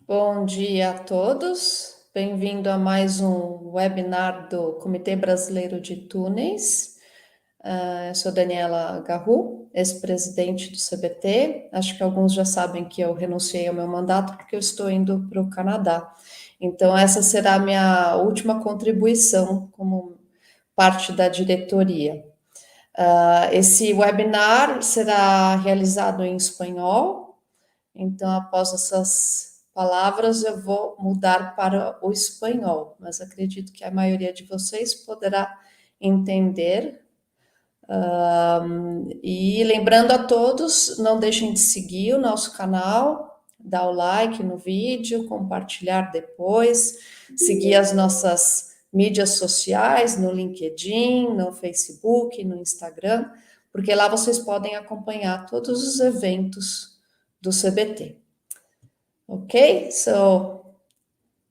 Bom dia a todos. Bem-vindo a mais um webinar do Comitê Brasileiro de Túneis. Eu sou Daniela Garru, ex-presidente do CBT. Acho que alguns já sabem que eu renunciei ao meu mandato porque eu estou indo para o Canadá. Então, essa será a minha última contribuição como parte da diretoria. Esse webinar será realizado em espanhol. Então, após essas palavras, eu vou mudar para o espanhol, mas acredito que a maioria de vocês poderá entender. E lembrando a todos, não deixem de seguir o nosso canal, dar o like no vídeo, compartilhar depois, seguir as nossas mídias sociais, no LinkedIn, no Facebook, no Instagram, porque lá vocês podem acompanhar todos os eventos do CBT. Ok,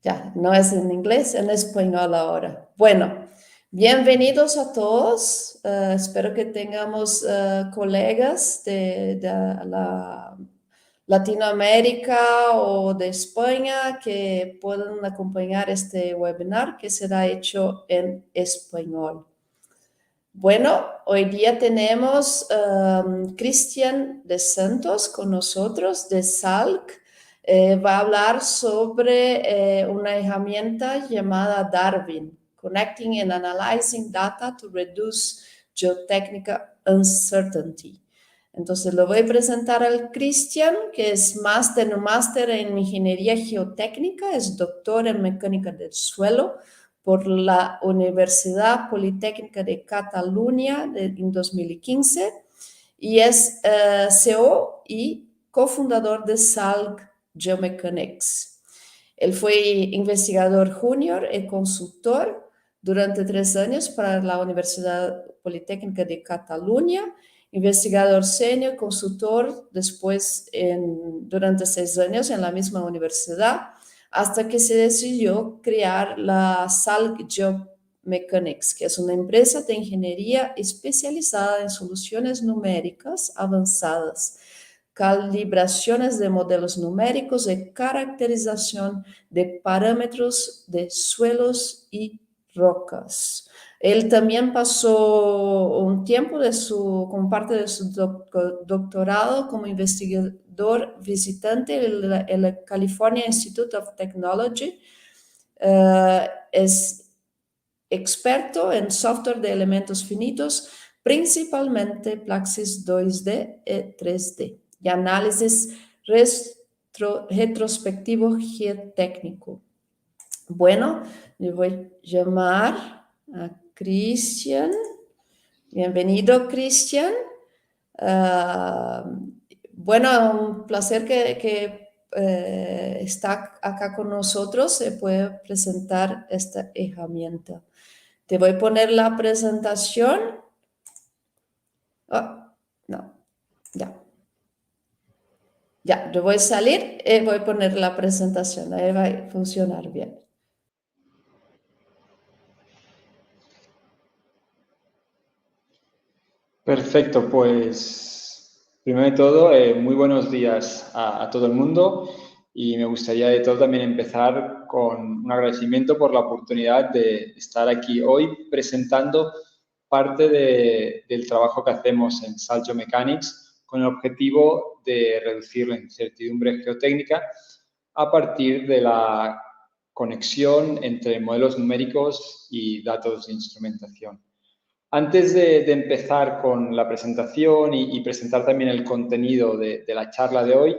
ya, no es en inglés, en español ahora. Bueno, bienvenidos a todos. Espero que tengamos colegas de la Latinoamérica o de España que puedan acompañar este webinar que será hecho en español. Bueno, hoy día tenemos Cristian de Santos con nosotros de SALC. Va a hablar sobre una herramienta llamada Darwin, Connecting and Analyzing Data to Reduce Geotechnical Uncertainty. Entonces lo voy a presentar al Cristian, que es máster en ingeniería geotécnica, es doctor en mecánica del suelo por la Universidad Politécnica de Cataluña en 2015 y es CEO y cofundador de SALC Geomechanics. Él fue investigador junior y consultor durante 3 años para la Universidad Politécnica de Cataluña, investigador senior, consultor después durante 6 años en la misma universidad, hasta que se decidió crear la SALC Geomechanics, que es una empresa de ingeniería especializada en soluciones numéricas avanzadas, calibraciones de modelos numéricos y caracterización de parámetros de suelos y rocas. Él también pasó un tiempo como parte de su doctorado como investigador visitante en el California Institute of Technology. Es experto en software de elementos finitos, principalmente Plaxis 2D y 3D, y análisis retrospectivo geotécnico. Bueno, le voy a llamar a Cristian. Bienvenido, Cristian. Bueno, un placer que está acá con nosotros. Se puede presentar esta herramienta. Te voy a poner la presentación. Oh, no, ya. Ya, yo voy a salir y voy a poner la presentación. Ahí va a funcionar bien. Perfecto, pues primero de todo, muy buenos días a todo el mundo y me gustaría de todo también empezar con un agradecimiento por la oportunidad de estar aquí hoy presentando parte del trabajo que hacemos en SALC Geomechanics con el objetivo de reducir la incertidumbre geotécnica a partir de la conexión entre modelos numéricos y datos de instrumentación. Antes de empezar con la presentación y presentar también el contenido de la charla de hoy,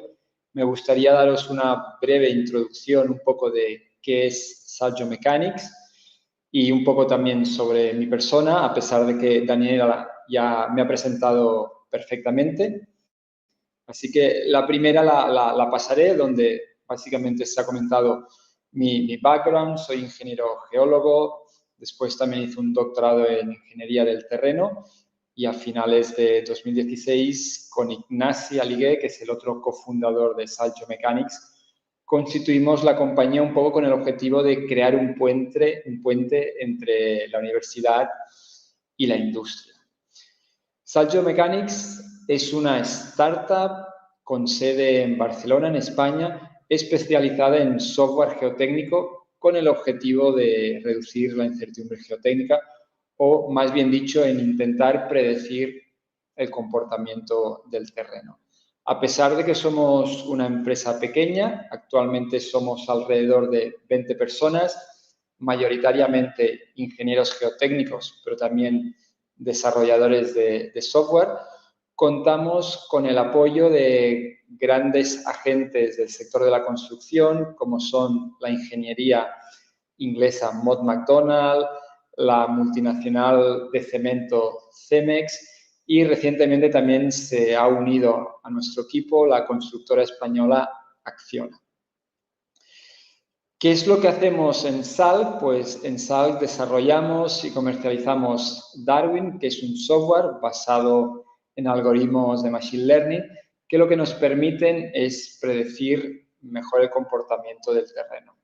me gustaría daros una breve introducción un poco de qué es SALC Geomechanics y un poco también sobre mi persona, a pesar de que Daniela ya me ha presentado perfectamente. Así que la primera la pasaré, donde básicamente se ha comentado mi background. Soy ingeniero geólogo. Después también hice un doctorado en Ingeniería del Terreno y a finales de 2016 con Ignasi Aligué, que es el otro cofundador de SALC Geomechanics, constituimos la compañía un poco con el objetivo de crear un puente entre la universidad y la industria. SALC Geomechanics es una startup con sede en Barcelona, en España, especializada en software geotécnico con el objetivo de reducir la incertidumbre geotécnica o, más bien dicho, en intentar predecir el comportamiento del terreno. A pesar de que somos una empresa pequeña, actualmente somos alrededor de 20 personas, mayoritariamente ingenieros geotécnicos, pero también desarrolladores de software, contamos con el apoyo de grandes agentes del sector de la construcción, como son la ingeniería inglesa Mott MacDonald, la multinacional de cemento Cemex y recientemente también se ha unido a nuestro equipo la constructora española Acciona. ¿Qué es lo que hacemos en Salk? Pues en Salk desarrollamos y comercializamos Darwin, que es un software basado en algoritmos de Machine Learning, que lo que nos permiten es predecir mejor el comportamiento del terreno,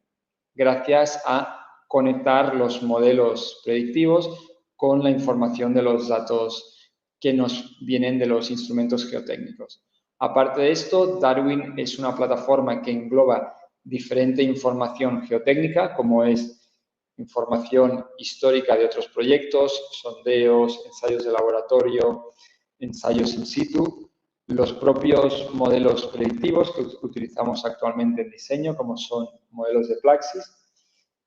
gracias a conectar los modelos predictivos con la información de los datos que nos vienen de los instrumentos geotécnicos. Aparte de esto, Darwin es una plataforma que engloba diferente información geotécnica, como es información histórica de otros proyectos, sondeos, ensayos de laboratorio, ensayos in situ, los propios modelos predictivos que utilizamos actualmente en diseño, como son modelos de Plaxis,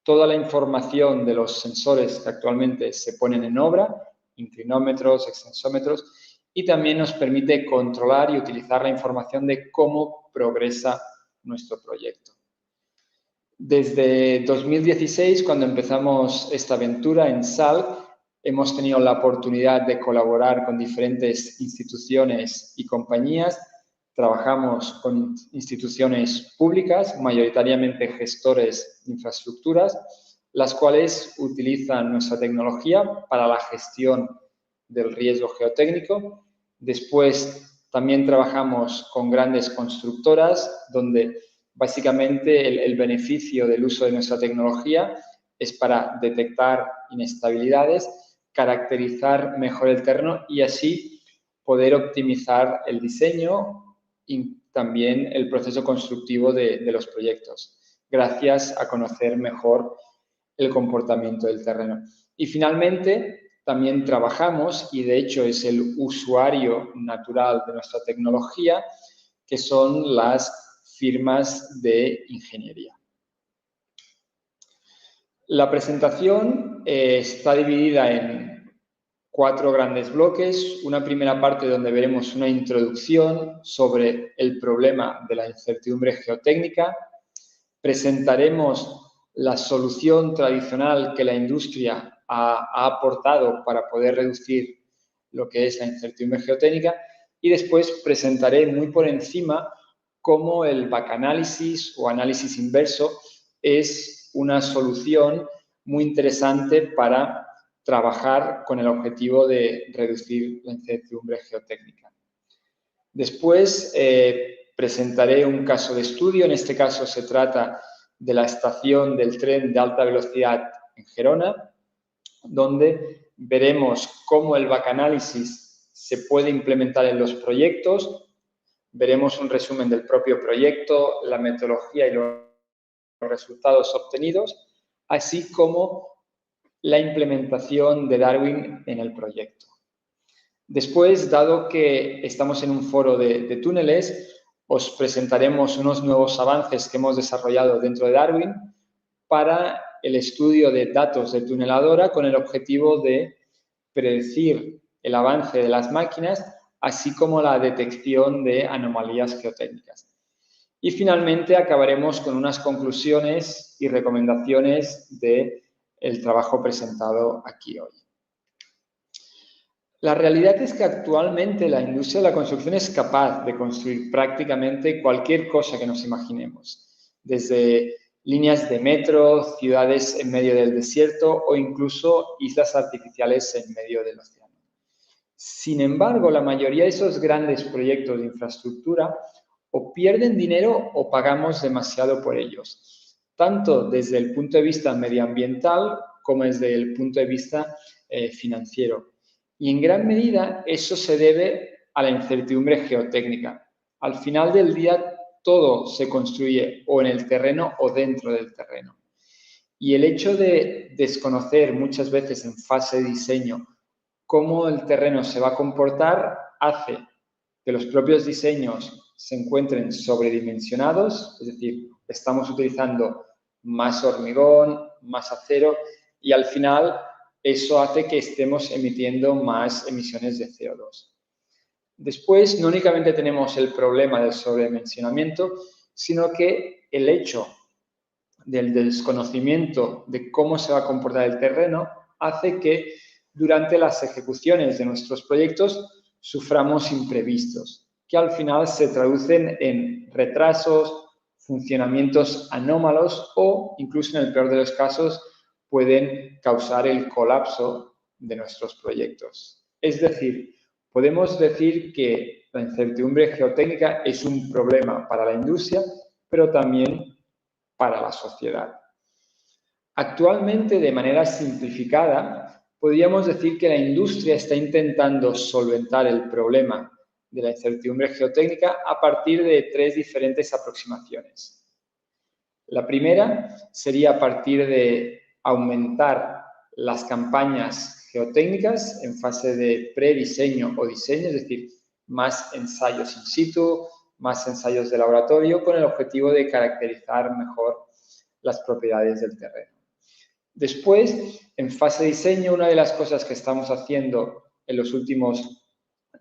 toda la información de los sensores que actualmente se ponen en obra, inclinómetros, extensómetros, y también nos permite controlar y utilizar la información de cómo progresa nuestro proyecto. Desde 2016, cuando empezamos esta aventura en Salk, hemos tenido la oportunidad de colaborar con diferentes instituciones y compañías. Trabajamos con instituciones públicas, mayoritariamente gestores de infraestructuras, las cuales utilizan nuestra tecnología para la gestión del riesgo geotécnico. Después también trabajamos con grandes constructoras, donde básicamente el beneficio del uso de nuestra tecnología es para detectar inestabilidades, caracterizar mejor el terreno y así poder optimizar el diseño y también el proceso constructivo de los proyectos, gracias a conocer mejor el comportamiento del terreno. Y finalmente, también trabajamos, y de hecho es el usuario natural de nuestra tecnología, que son las firmas de ingeniería. La presentación está dividida en 4 grandes bloques. Una primera parte donde veremos una introducción sobre el problema de la incertidumbre geotécnica. Presentaremos la solución tradicional que la industria ha aportado para poder reducir lo que es la incertidumbre geotécnica y después presentaré muy por encima cómo el backanalysis o análisis inverso es una solución muy interesante para trabajar con el objetivo de reducir la incertidumbre geotécnica. Después presentaré un caso de estudio. En este caso se trata de la estación del tren de alta velocidad en Gerona, donde veremos cómo el backanalysis se puede implementar en los proyectos. Veremos un resumen del propio proyecto, la metodología y los resultados obtenidos, así como la implementación de Darwin en el proyecto. Después, dado que estamos en un foro de túneles, os presentaremos unos nuevos avances que hemos desarrollado dentro de Darwin para el estudio de datos de tuneladora con el objetivo de predecir el avance de las máquinas, así como la detección de anomalías geotécnicas. Y finalmente acabaremos con unas conclusiones y recomendaciones del trabajo presentado aquí hoy. La realidad es que actualmente la industria de la construcción es capaz de construir prácticamente cualquier cosa que nos imaginemos, desde líneas de metro, ciudades en medio del desierto o incluso islas artificiales en medio del océano. Sin embargo, la mayoría de esos grandes proyectos de infraestructura o pierden dinero o pagamos demasiado por ellos, tanto desde el punto de vista medioambiental como desde el punto de vista financiero. Y en gran medida eso se debe a la incertidumbre geotécnica. Al final del día, todo se construye o en el terreno o dentro del terreno. Y el hecho de desconocer muchas veces en fase de diseño cómo el terreno se va a comportar hace que los propios diseños se encuentren sobredimensionados, es decir, estamos utilizando más hormigón, más acero y al final eso hace que estemos emitiendo más emisiones de CO2. Después, no únicamente tenemos el problema del sobredimensionamiento, sino que el hecho del desconocimiento de cómo se va a comportar el terreno hace que durante las ejecuciones de nuestros proyectos suframos imprevistos, que al final se traducen en retrasos, funcionamientos anómalos o, incluso en el peor de los casos, pueden causar el colapso de nuestros proyectos. Es decir, podemos decir que la incertidumbre geotécnica es un problema para la industria, pero también para la sociedad. Actualmente, de manera simplificada, podríamos decir que la industria está intentando solventar el problema de la incertidumbre geotécnica a partir de 3 diferentes aproximaciones. La primera sería a partir de aumentar las campañas geotécnicas en fase de prediseño o diseño, es decir, más ensayos in situ, más ensayos de laboratorio, con el objetivo de caracterizar mejor las propiedades del terreno. Después, en fase de diseño, una de las cosas que estamos haciendo en los últimos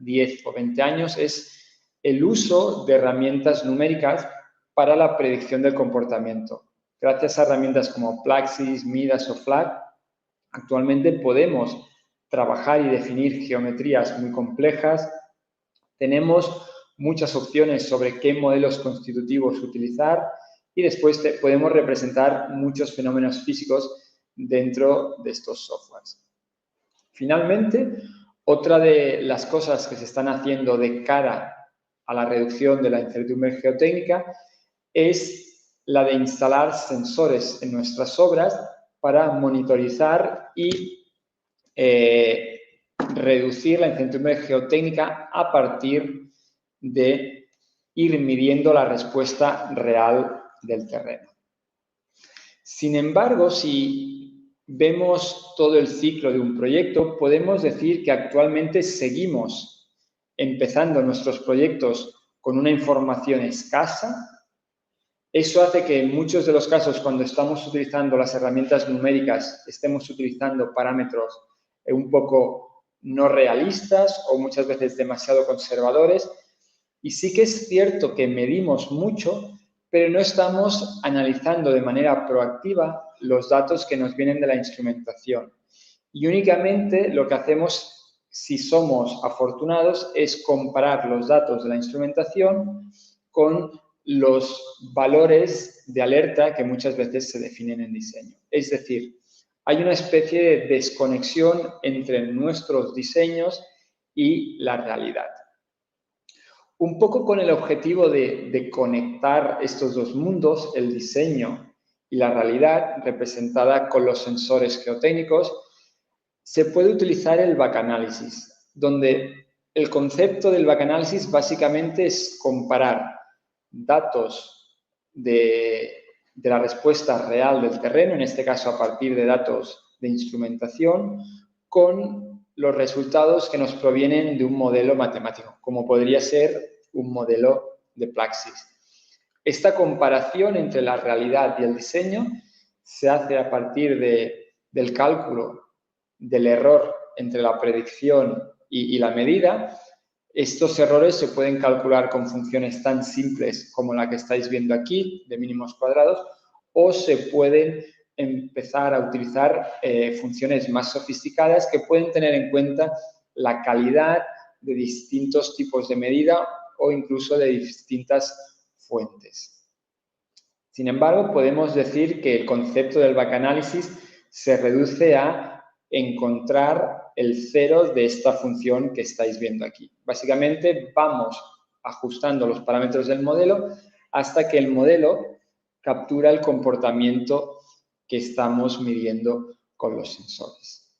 10 o 20 años es el uso de herramientas numéricas para la predicción del comportamiento. Gracias a herramientas como Plaxis, Midas o FLAG, actualmente podemos trabajar y definir geometrías muy complejas. Tenemos muchas opciones sobre qué modelos constitutivos utilizar y después podemos representar muchos fenómenos físicos dentro de estos softwares. Finalmente, otra de las cosas que se están haciendo de cara a la reducción de la incertidumbre geotécnica es la de instalar sensores en nuestras obras para monitorizar y reducir la incertidumbre geotécnica a partir de ir midiendo la respuesta real del terreno. Sin embargo, si vemos todo el ciclo de un proyecto, podemos decir que actualmente seguimos empezando nuestros proyectos con una información escasa. Eso hace que en muchos de los casos, cuando estamos utilizando las herramientas numéricas, estemos utilizando parámetros un poco no realistas o muchas veces demasiado conservadores. Y sí que es cierto que medimos mucho, pero no estamos analizando de manera proactiva los datos que nos vienen de la instrumentación. Y únicamente lo que hacemos, si somos afortunados, es comparar los datos de la instrumentación con los valores de alerta que muchas veces se definen en diseño. Es decir, hay una especie de desconexión entre nuestros diseños y la realidad. Un poco con el objetivo de conectar estos dos mundos, el diseño y la realidad, representada con los sensores geotécnicos, se puede utilizar el backanálisis, donde el concepto del backanálisis básicamente es comparar datos de la respuesta real del terreno, en este caso a partir de datos de instrumentación, con los resultados que nos provienen de un modelo matemático, como podría ser un modelo de Plaxis. Esta comparación entre la realidad y el diseño se hace a partir del cálculo del error entre la predicción y la medida. Estos errores se pueden calcular con funciones tan simples como la que estáis viendo aquí, de mínimos cuadrados, o se pueden empezar a utilizar funciones más sofisticadas que pueden tener en cuenta la calidad de distintos tipos de medida o incluso de distintas fuentes. Sin embargo, podemos decir que el concepto del backanálisis se reduce a encontrar el cero de esta función que estáis viendo aquí. Básicamente, vamos ajustando los parámetros del modelo hasta que el modelo captura el comportamiento que estamos midiendo con los sensores.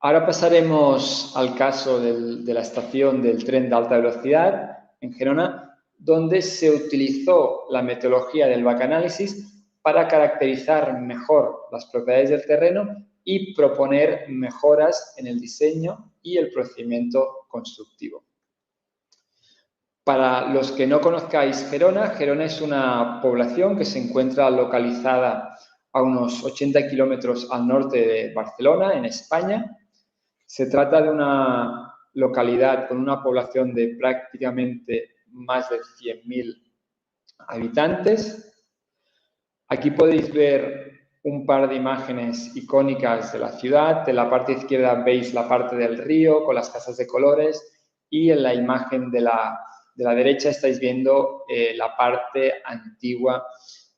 Ahora pasaremos al caso de la estación del tren de alta velocidad en Gerona. donde se utilizó la metodología del backanalysis para caracterizar mejor las propiedades del terreno y proponer mejoras en el diseño y el procedimiento constructivo. Para los que no conozcáis Gerona, Gerona es una población que se encuentra localizada a unos 80 kilómetros al norte de Barcelona, en España. Se trata de una localidad con una población de prácticamente más de 100.000 habitantes. Aquí podéis ver un par de imágenes icónicas de la ciudad. En la parte izquierda veis la parte del río con las casas de colores y en la imagen de la derecha estáis viendo la parte antigua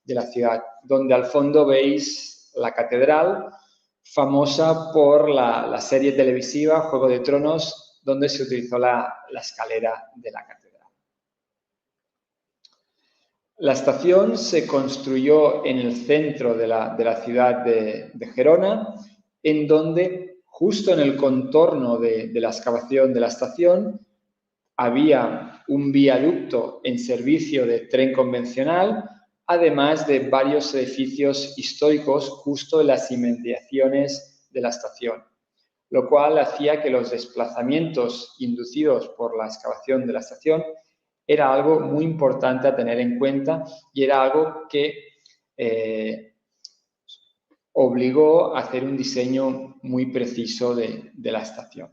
de la ciudad, donde al fondo veis la catedral, famosa por la serie televisiva Juego de Tronos, donde se utilizó la escalera de la catedral. La estación se construyó en el centro de la ciudad de Gerona, en donde, justo en el contorno de la excavación de la estación, había un viaducto en servicio de tren convencional, además de varios edificios históricos justo en las inmediaciones de la estación, lo cual hacía que los desplazamientos inducidos por la excavación de la estación era algo muy importante a tener en cuenta y era algo que obligó a hacer un diseño muy preciso de la estación.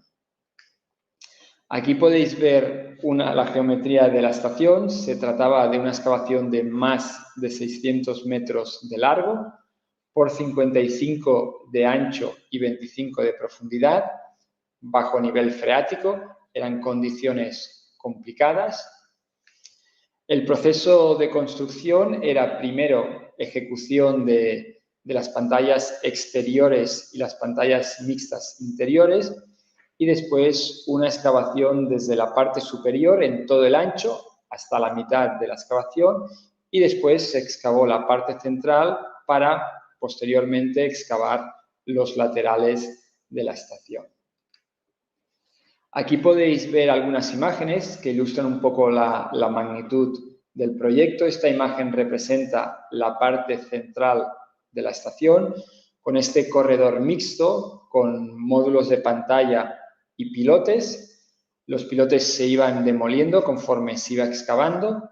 Aquí podéis ver la geometría de la estación. Se trataba de una excavación de más de 600 metros de largo, por 55 de ancho y 25 de profundidad, bajo nivel freático. Eran condiciones complicadas. El proceso de construcción era primero ejecución de las pantallas exteriores y las pantallas mixtas interiores y después una excavación desde la parte superior en todo el ancho hasta la mitad de la excavación y después se excavó la parte central para posteriormente excavar los laterales de la estación. Aquí podéis ver algunas imágenes que ilustran un poco la magnitud del proyecto. Esta imagen representa la parte central de la estación, con este corredor mixto, con módulos de pantalla y pilotes. Los pilotes se iban demoliendo conforme se iba excavando.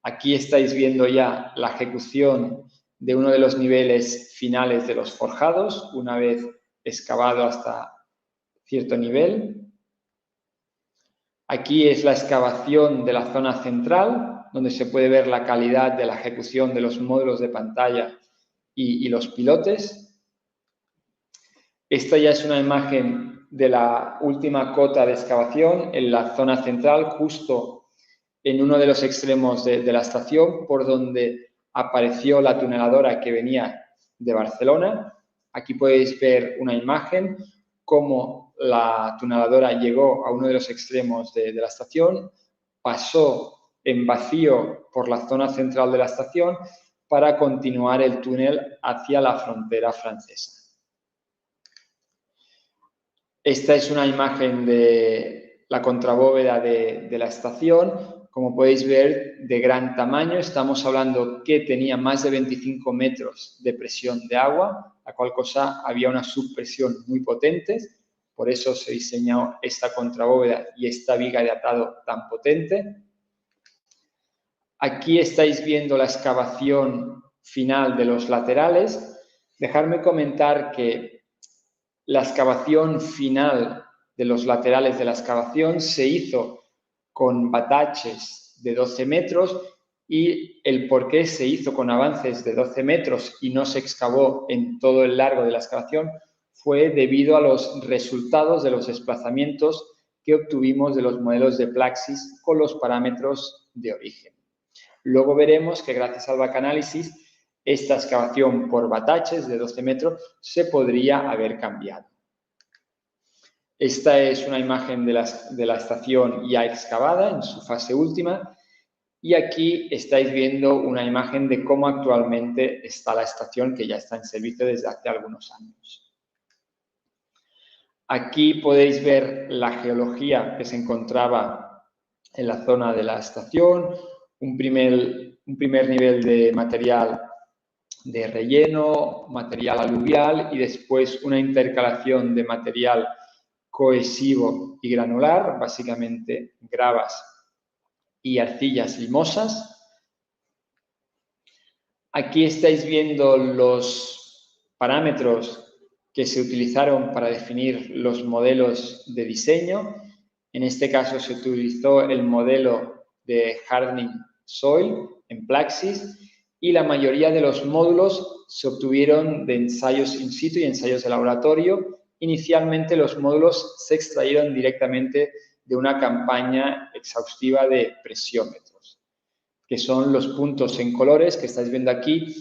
Aquí estáis viendo ya la ejecución de uno de los niveles finales de los forjados, una vez excavado hasta cierto nivel. Aquí es la excavación de la zona central, donde se puede ver la calidad de la ejecución de los módulos de pantalla y los pilotes. Esta ya es una imagen de la última cota de excavación en la zona central, justo en uno de los extremos de la estación, por donde apareció la tuneladora que venía de Barcelona. Aquí podéis ver una imagen cómo la tuneladora llegó a uno de los extremos de la estación, pasó en vacío por la zona central de la estación para continuar el túnel hacia la frontera francesa. Esta es una imagen de la contrabóveda de la estación. Como podéis ver, de gran tamaño. Estamos hablando que tenía más de 25 metros de presión de agua, la cual cosa había una subpresión muy potente. Por eso se diseñó esta contrabóveda y esta viga de atado tan potente. Aquí estáis viendo la excavación final de los laterales. Dejadme comentar que la excavación final de los laterales de la excavación se hizo con bataches de 12 metros y el por qué se hizo con avances de 12 metros y no se excavó en todo el largo de la excavación fue debido a los resultados de los desplazamientos que obtuvimos de los modelos de Plaxis con los parámetros de origen. Luego veremos que gracias al backanalysis esta excavación por bataches de 12 metros se podría haber cambiado. Esta es una imagen de la estación ya excavada en su fase última y aquí estáis viendo una imagen de cómo actualmente está la estación que ya está en servicio desde hace algunos años. Aquí podéis ver la geología que se encontraba en la zona de la estación, un primer nivel de material de relleno, material aluvial y después una intercalación de material cohesivo y granular, básicamente gravas y arcillas limosas. Aquí estáis viendo los parámetros que se utilizaron para definir los modelos de diseño. En este caso se utilizó el modelo de Hardening Soil en Plaxis y la mayoría de los módulos se obtuvieron de ensayos in situ y ensayos de laboratorio. Inicialmente los módulos se extrayeron directamente de una campaña exhaustiva de presiómetros, que son los puntos en colores que estáis viendo aquí,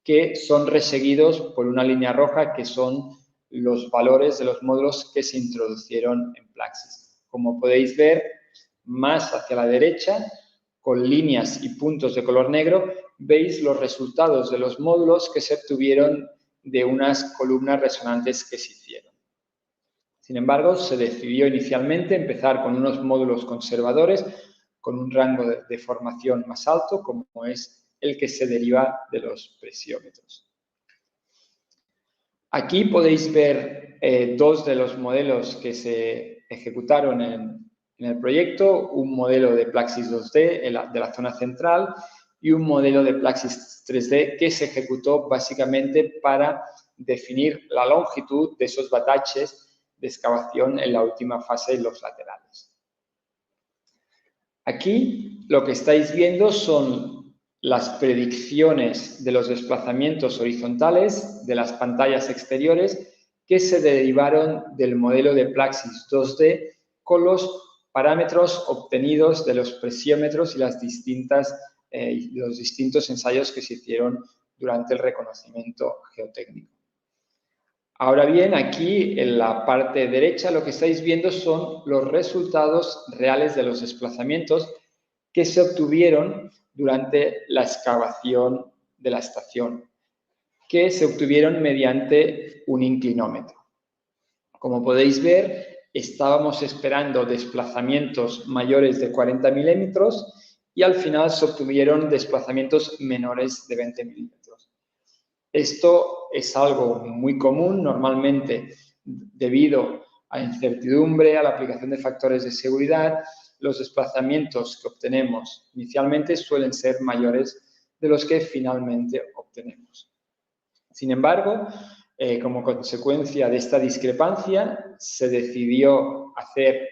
que son reseguidos por una línea roja, que son los valores de los módulos que se introducieron en Plaxis. Como podéis ver, más hacia la derecha, con líneas y puntos de color negro, veis los resultados de los módulos que se obtuvieron de unas columnas resonantes que se hicieron. Sin embargo, se decidió inicialmente empezar con unos módulos conservadores con un rango de formación más alto, como es el que se deriva de los presiómetros. Aquí podéis ver dos de los modelos que se ejecutaron en el proyecto, un modelo de Plaxis 2D de la zona central y un modelo de Plaxis 3D que se ejecutó básicamente para definir la longitud de esos bataches de excavación en la última fase en los laterales. Aquí lo que estáis viendo son las predicciones de los desplazamientos horizontales de las pantallas exteriores que se derivaron del modelo de Plaxis 2D con los parámetros obtenidos de los presiómetros y los distintos ensayos que se hicieron durante el reconocimiento geotécnico. Ahora bien, aquí en la parte derecha lo que estáis viendo son los resultados reales de los desplazamientos que se obtuvieron durante la excavación de la estación, que se obtuvieron mediante un inclinómetro. Como podéis ver, estábamos esperando desplazamientos mayores de 40 milímetros y al final se obtuvieron desplazamientos menores de 20 milímetros. Esto es algo muy común, normalmente debido a incertidumbre, a la aplicación de factores de seguridad, los desplazamientos que obtenemos inicialmente suelen ser mayores de los que finalmente obtenemos. Sin embargo, como consecuencia de esta discrepancia, se decidió hacer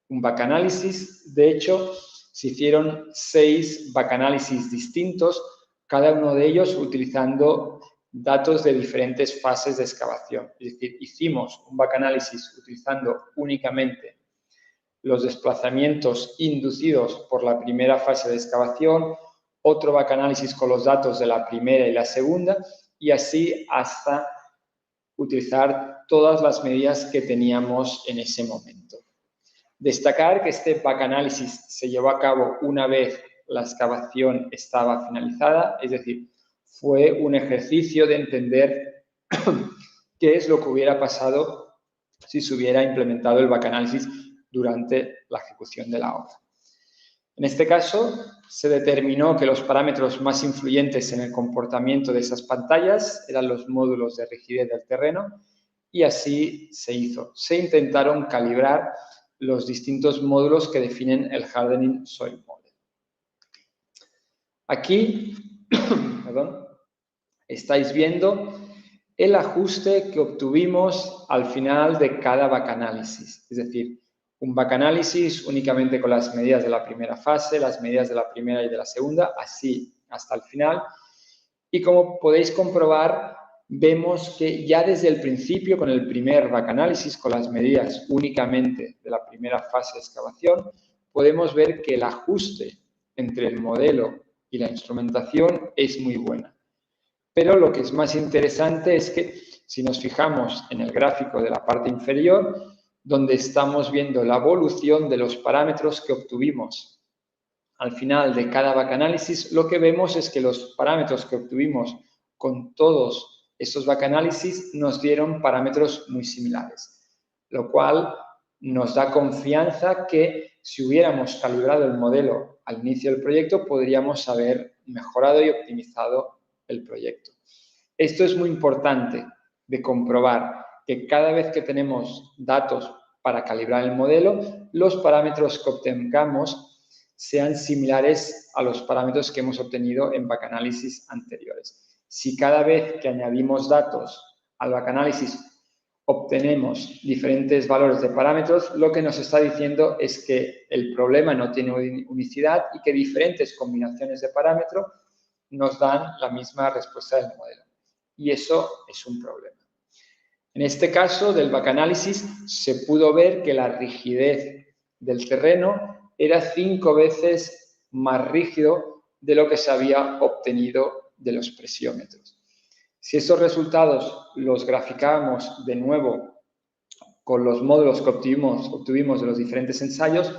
un backanálisis. De hecho, se hicieron 6 backanálisis distintos, cada uno de ellos utilizando datos de diferentes fases de excavación. Es decir, hicimos un backanálisis utilizando únicamente los desplazamientos inducidos por la primera fase de excavación, otro backanálisis con los datos de la primera y la segunda, y así hasta utilizar todas las medidas que teníamos en ese momento. Destacar que este backanálisis se llevó a cabo una vez la excavación estaba finalizada, es decir, fue un ejercicio de entender qué es lo que hubiera pasado si se hubiera implementado el backanálisis durante la ejecución de la obra. En este caso, se determinó que los parámetros más influyentes en el comportamiento de esas pantallas eran los módulos de rigidez del terreno y así se hizo. Se intentaron calibrar los distintos módulos que definen el Hardening Soil Model. Aquí, estáis viendo el ajuste que obtuvimos al final de cada backanálisis, es decir, un backanálisis únicamente con las medidas de la primera fase, las medidas de la primera y de la segunda, así hasta el final. Y como podéis comprobar, vemos que ya desde el principio, con el primer backanálisis, con las medidas únicamente de la primera fase de excavación, podemos ver que el ajuste entre el modelo y la instrumentación es muy buena. Pero lo que es más interesante es que si nos fijamos en el gráfico de la parte inferior, donde estamos viendo la evolución de los parámetros que obtuvimos al final de cada backanálisis, lo que vemos es que los parámetros que obtuvimos con todos estos backanálisis nos dieron parámetros muy similares, lo cual nos da confianza que si hubiéramos calibrado el modelo al inicio del proyecto, podríamos haber mejorado y optimizado el proyecto. Esto es muy importante de comprobar, que cada vez que tenemos datos para calibrar el modelo, los parámetros que obtengamos sean similares a los parámetros que hemos obtenido en backanalysis anteriores. Si cada vez que añadimos datos al backanalysis obtenemos diferentes valores de parámetros, lo que nos está diciendo es que el problema no tiene unicidad y que diferentes combinaciones de parámetros nos dan la misma respuesta del modelo. Y eso es un problema. En este caso del backanalysis se pudo ver que la rigidez del terreno era 5 veces más rígido de lo que se había obtenido de los presiómetros. Si esos resultados los graficábamos de nuevo con los módulos que obtuvimos de los diferentes ensayos,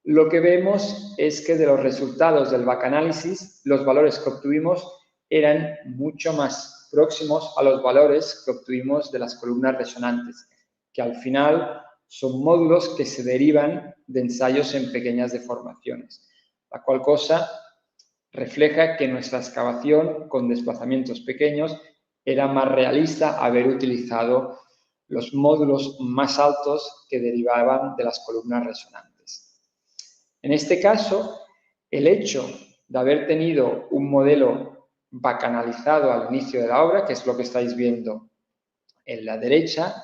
lo que vemos es que de los resultados del backanalysis, los valores que obtuvimos eran mucho más próximos a los valores que obtuvimos de las columnas resonantes, que al final son módulos que se derivan de ensayos en pequeñas deformaciones, la cual cosa refleja que nuestra excavación con desplazamientos pequeños era más realista haber utilizado los módulos más altos que derivaban de las columnas resonantes. En este caso, el hecho de haber tenido un modelo bacanalizado al inicio de la obra, que es lo que estáis viendo en la derecha,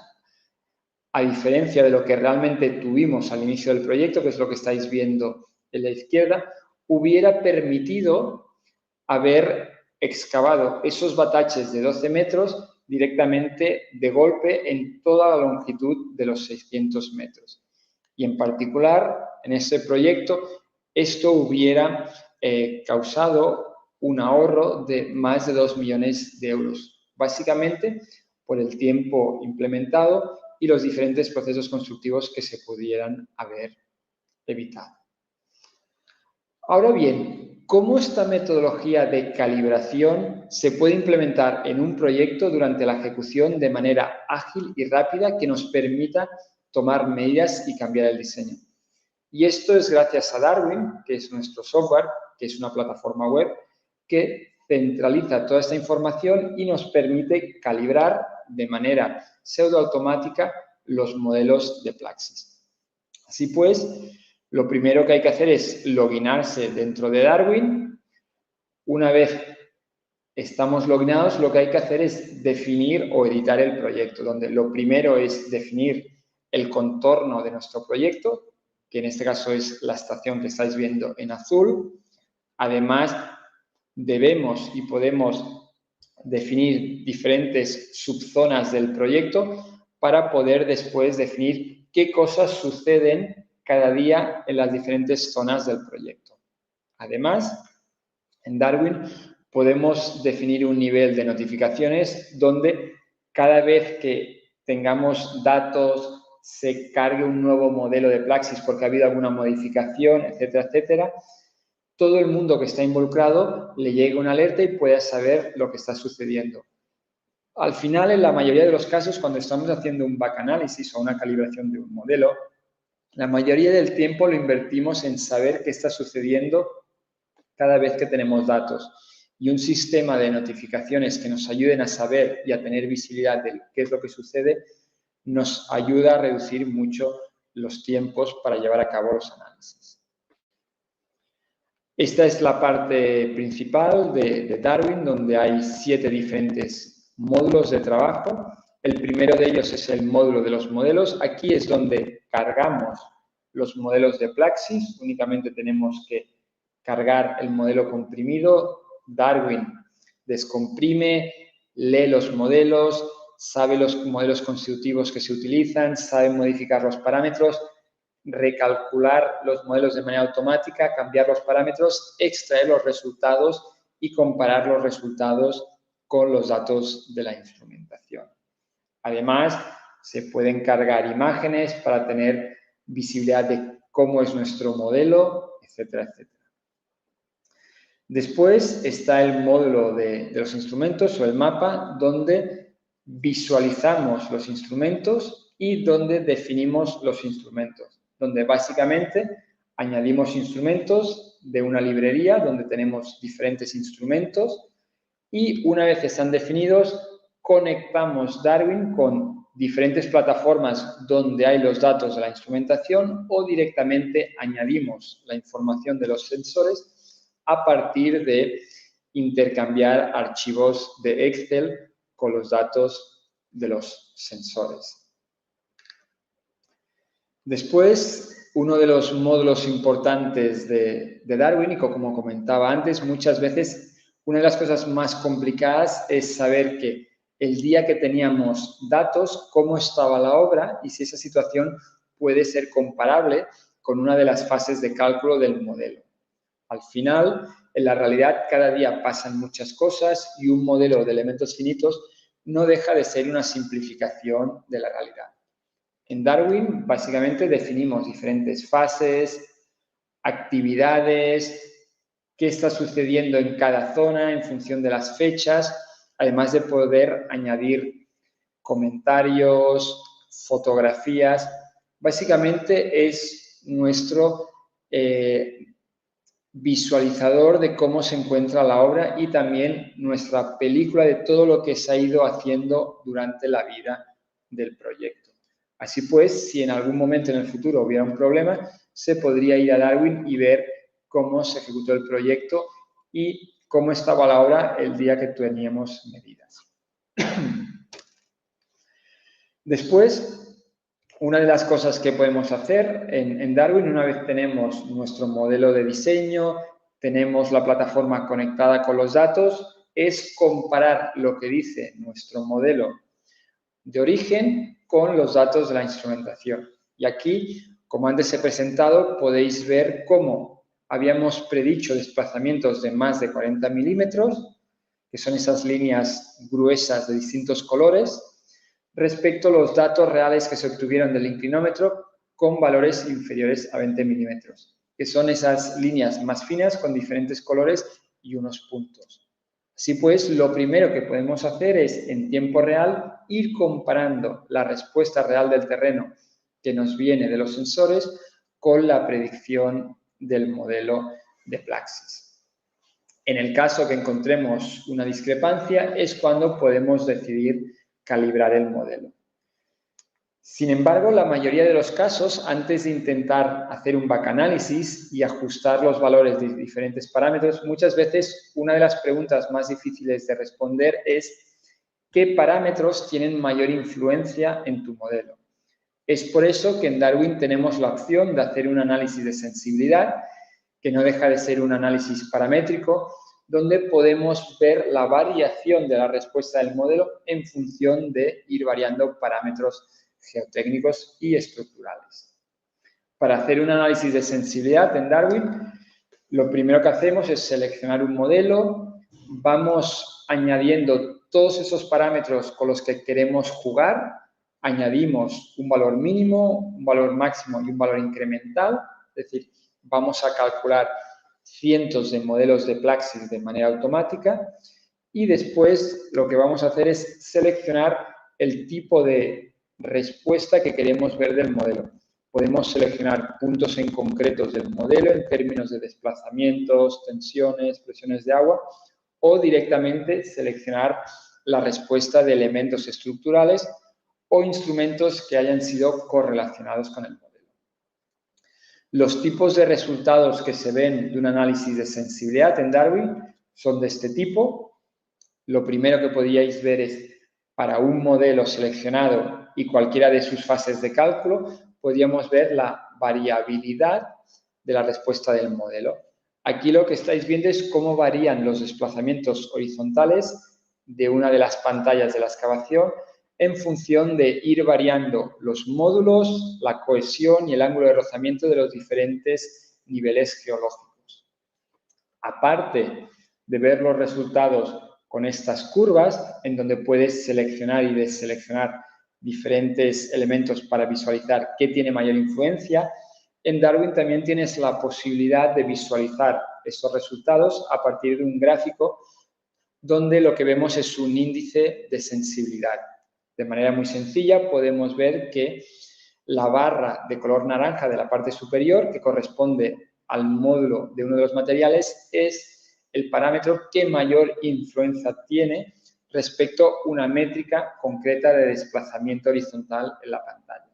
a diferencia de lo que realmente tuvimos al inicio del proyecto, que es lo que estáis viendo en la izquierda, hubiera permitido haber excavado esos bataches de 12 metros directamente de golpe en toda la longitud de los 600 metros. Y en particular, en ese proyecto, esto hubiera causado un ahorro de más de 2 millones de euros, básicamente por el tiempo implementado y los diferentes procesos constructivos que se pudieran haber evitado. Ahora bien, ¿cómo esta metodología de calibración se puede implementar en un proyecto durante la ejecución de manera ágil y rápida que nos permita tomar medidas y cambiar el diseño? Y esto es gracias a Darwin, que es nuestro software, que es una plataforma web que centraliza toda esta información y nos permite calibrar de manera pseudoautomática los modelos de Plaxis. Así pues, lo primero que hay que hacer es loginarse dentro de Darwin. Una vez estamos loginados, lo que hay que hacer es definir o editar el proyecto, donde lo primero es definir el contorno de nuestro proyecto, que en este caso es la estación que estáis viendo en azul. Además, debemos y podemos definir diferentes subzonas del proyecto para poder después definir qué cosas suceden cada día en las diferentes zonas del proyecto. Además, en Darwin podemos definir un nivel de notificaciones donde cada vez que tengamos datos, se cargue un nuevo modelo de Plaxis porque ha habido alguna modificación, etcétera, etcétera, todo el mundo que está involucrado le llegue una alerta y pueda saber lo que está sucediendo. Al final, en la mayoría de los casos, cuando estamos haciendo un backanalysis o una calibración de un modelo, la mayoría del tiempo lo invertimos en saber qué está sucediendo cada vez que tenemos datos. Y un sistema de notificaciones que nos ayuden a saber y a tener visibilidad de qué es lo que sucede, nos ayuda a reducir mucho los tiempos para llevar a cabo los análisis. Esta es la parte principal de Darwin, donde hay 7 diferentes módulos de trabajo. El primero de ellos es el módulo de los modelos. Aquí es donde cargamos los modelos de Plaxis. Únicamente tenemos que cargar el modelo comprimido. Darwin descomprime, lee los modelos, sabe los modelos constitutivos que se utilizan, sabe modificar los parámetros, recalcular los modelos de manera automática, cambiar los parámetros, extraer los resultados y comparar los resultados con los datos de la instrumentación. Además, se pueden cargar imágenes para tener visibilidad de cómo es nuestro modelo, etcétera, etcétera. Después está el módulo de los instrumentos o el mapa, donde visualizamos los instrumentos y donde definimos los instrumentos. donde básicamente añadimos instrumentos de una librería donde tenemos diferentes instrumentos y una vez están definidos, conectamos Darwin con diferentes plataformas donde hay los datos de la instrumentación o directamente añadimos la información de los sensores a partir de intercambiar archivos de Excel con los datos de los sensores. Después, uno de los módulos importantes de Darwin, y como comentaba antes, muchas veces una de las cosas más complicadas es saber que el día que teníamos datos, cómo estaba la obra y si esa situación puede ser comparable con una de las fases de cálculo del modelo. Al final, en la realidad, cada día pasan muchas cosas y un modelo de elementos finitos no deja de ser una simplificación de la realidad. En Darwin, básicamente, definimos diferentes fases, actividades, qué está sucediendo en cada zona en función de las fechas, además de poder añadir comentarios, fotografías. Básicamente es nuestro visualizador de cómo se encuentra la obra y también nuestra película de todo lo que se ha ido haciendo durante la vida del proyecto. Así pues, si en algún momento en el futuro hubiera un problema, se podría ir a Darwin y ver cómo se ejecutó el proyecto y cómo estaba la obra el día que teníamos medidas. Después, una de las cosas que podemos hacer en Darwin, una vez tenemos nuestro modelo de diseño, tenemos la plataforma conectada con los datos, es comparar lo que dice nuestro modelo de origen con los datos de la instrumentación. Y aquí, como antes he presentado, podéis ver cómo habíamos predicho desplazamientos de más de 40 milímetros, que son esas líneas gruesas de distintos colores, respecto a los datos reales que se obtuvieron del inclinómetro con valores inferiores a 20 milímetros, que son esas líneas más finas con diferentes colores y unos puntos. Así pues, lo primero que podemos hacer es, en tiempo real, ir comparando la respuesta real del terreno que nos viene de los sensores con la predicción del modelo de Plaxis. En el caso que encontremos una discrepancia, es cuando podemos decidir calibrar el modelo. Sin embargo, la mayoría de los casos, antes de intentar hacer un backanálisis y ajustar los valores de diferentes parámetros, muchas veces una de las preguntas más difíciles de responder es ¿qué parámetros tienen mayor influencia en tu modelo? Es por eso que en Darwin tenemos la opción de hacer un análisis de sensibilidad, que no deja de ser un análisis paramétrico, donde podemos ver la variación de la respuesta del modelo en función de ir variando parámetros geotécnicos y estructurales. Para hacer un análisis de sensibilidad en Darwin, lo primero que hacemos es seleccionar un modelo, vamos añadiendo todos esos parámetros con los que queremos jugar, añadimos un valor mínimo, un valor máximo y un valor incremental, es decir, vamos a calcular cientos de modelos de Plaxis de manera automática y después lo que vamos a hacer es seleccionar el tipo de respuesta que queremos ver del modelo. Podemos seleccionar puntos en concretos del modelo en términos de desplazamientos, tensiones, presiones de agua o directamente seleccionar la respuesta de elementos estructurales o instrumentos que hayan sido correlacionados con el modelo. Los tipos de resultados que se ven de un análisis de sensibilidad en Darwin son de este tipo. Lo primero que podríais ver es para un modelo seleccionado y cualquiera de sus fases de cálculo, podríamos ver la variabilidad de la respuesta del modelo. Aquí lo que estáis viendo es cómo varían los desplazamientos horizontales de una de las pantallas de la excavación en función de ir variando los módulos, la cohesión y el ángulo de rozamiento de los diferentes niveles geológicos. Aparte de ver los resultados con estas curvas, en donde puedes seleccionar y deseleccionar diferentes elementos para visualizar qué tiene mayor influencia, en Darwin también tienes la posibilidad de visualizar estos resultados a partir de un gráfico donde lo que vemos es un índice de sensibilidad. De manera muy sencilla podemos ver que La barra de color naranja de la parte superior, que corresponde al módulo de uno de los materiales, es el parámetro que mayor influencia tiene respecto a una métrica concreta de desplazamiento horizontal en la pantalla.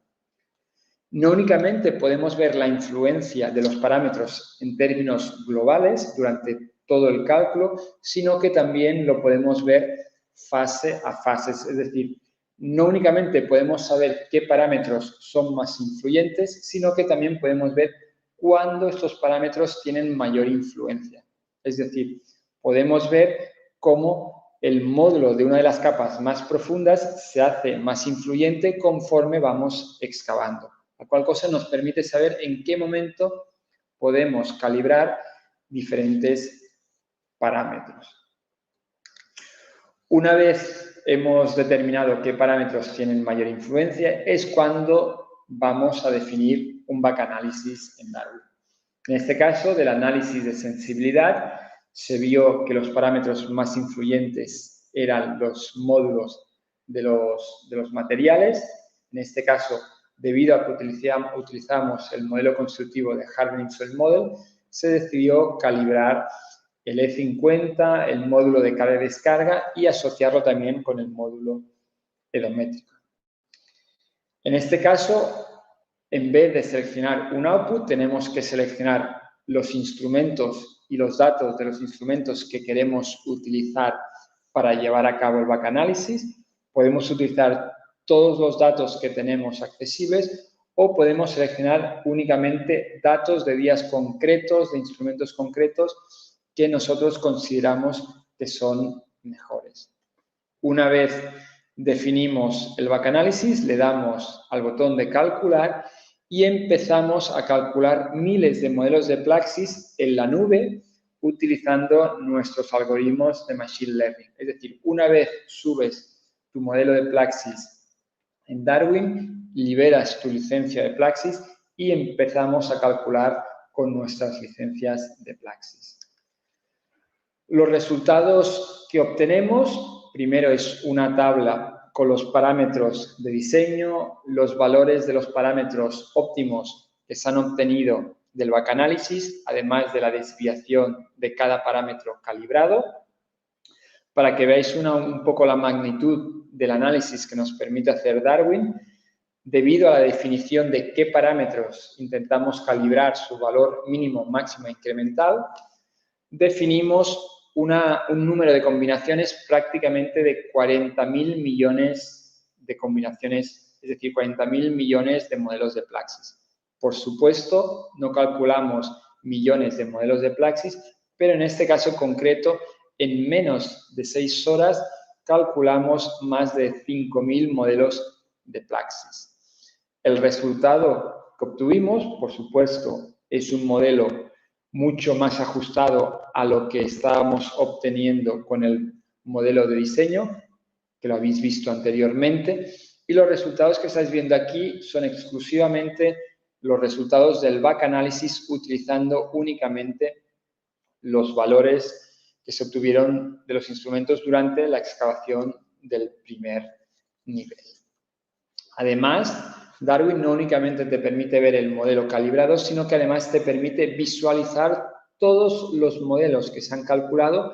No únicamente podemos ver la influencia de los parámetros en términos globales durante todo el cálculo, sino que también lo podemos ver fase a fase, es decir, no únicamente podemos saber qué parámetros son más influyentes, sino que también podemos ver cuándo estos parámetros tienen mayor influencia. Es decir, podemos ver cómo el módulo de una de las capas más profundas se hace más influyente conforme vamos excavando, la cual cosa nos permite saber en qué momento podemos calibrar diferentes parámetros. Una vez hemos determinado qué parámetros tienen mayor influencia, es cuando vamos a definir un bacanalysis en Darwin. En este caso, del análisis de sensibilidad, se vio que los parámetros más influyentes eran los módulos de los materiales. En este caso, debido a que utilizamos el modelo constructivo de Hardening Soil Model, se decidió calibrar el E50, el módulo de carga y descarga y asociarlo también con el módulo edométrico. En este caso, en vez de seleccionar un output, tenemos que seleccionar los instrumentos y los datos de los instrumentos que queremos utilizar para llevar a cabo el bacanalysis. Podemos utilizar todos los datos que tenemos accesibles o podemos seleccionar únicamente datos de días concretos, de instrumentos concretos que nosotros consideramos que son mejores. Una vez definimos el bacanalysis, le damos al botón de calcular y empezamos a calcular miles de modelos de Plaxis en la nube utilizando nuestros algoritmos de Machine Learning. Es decir, una vez subes tu modelo de Plaxis en Darwin, liberas tu licencia de Plaxis y empezamos a calcular con nuestras licencias de Plaxis. Los resultados que obtenemos, primero es una tabla con los parámetros de diseño, los valores de los parámetros óptimos que se han obtenido del bacanalysis, además de la desviación de cada parámetro calibrado, para que veáis un poco la magnitud del análisis que nos permite hacer Darwin. Debido a la definición de qué parámetros intentamos calibrar su valor mínimo, máximo e incremental, definimos un número de combinaciones prácticamente de 40.000 millones de combinaciones, es decir, 40.000 millones de modelos de Plaxis. Por supuesto, no calculamos millones de modelos de Plaxis, pero en este caso concreto, en menos de 6 horas, calculamos más de 5.000 modelos de Plaxis. El resultado que obtuvimos, por supuesto, es un modelo mucho más ajustado a lo que estábamos obteniendo con el modelo de diseño, que lo habéis visto anteriormente, y los resultados que estáis viendo aquí son exclusivamente los resultados del bacanalysis utilizando únicamente los valores que se obtuvieron de los instrumentos durante la excavación del primer nivel. Además, Darwin no únicamente te permite ver el modelo calibrado, sino que además te permite visualizar todos los modelos que se han calculado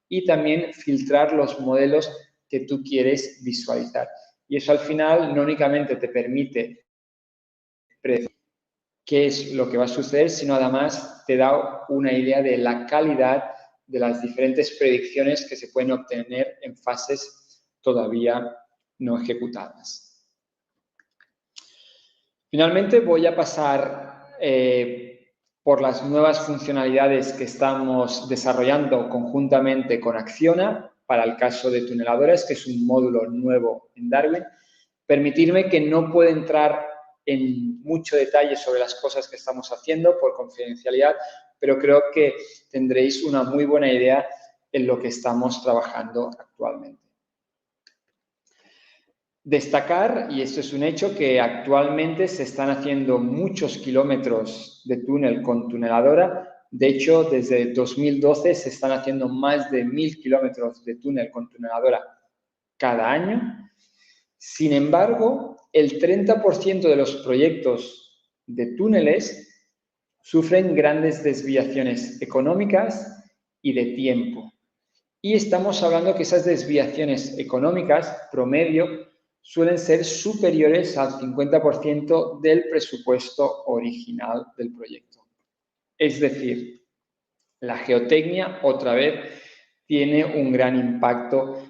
y también filtrar los modelos que tú quieres visualizar. Y eso al final no únicamente te permite predecir qué es lo que va a suceder, sino además te da una idea de la calidad de las diferentes predicciones que se pueden obtener en fases todavía no ejecutadas. Finalmente voy a pasar por las nuevas funcionalidades que estamos desarrollando conjuntamente con Acciona para el caso de tuneladoras, que es un módulo nuevo en Darwin. Permitirme que no puedo entrar en mucho detalle sobre las cosas que estamos haciendo por confidencialidad, pero creo que tendréis una muy buena idea en lo que estamos trabajando actualmente. Destacar, y esto es un hecho, que actualmente se están haciendo muchos kilómetros de túnel con tuneladora. De hecho, desde 2012 se están haciendo más de 1.000 kilómetros de túnel con tuneladora cada año. Sin embargo, el 30% de los proyectos de túneles sufren grandes desviaciones económicas y de tiempo. Y estamos hablando que esas desviaciones económicas, promedio, suelen ser superiores al 50% del presupuesto original del proyecto. Es decir, la geotecnia, otra vez, tiene un gran impacto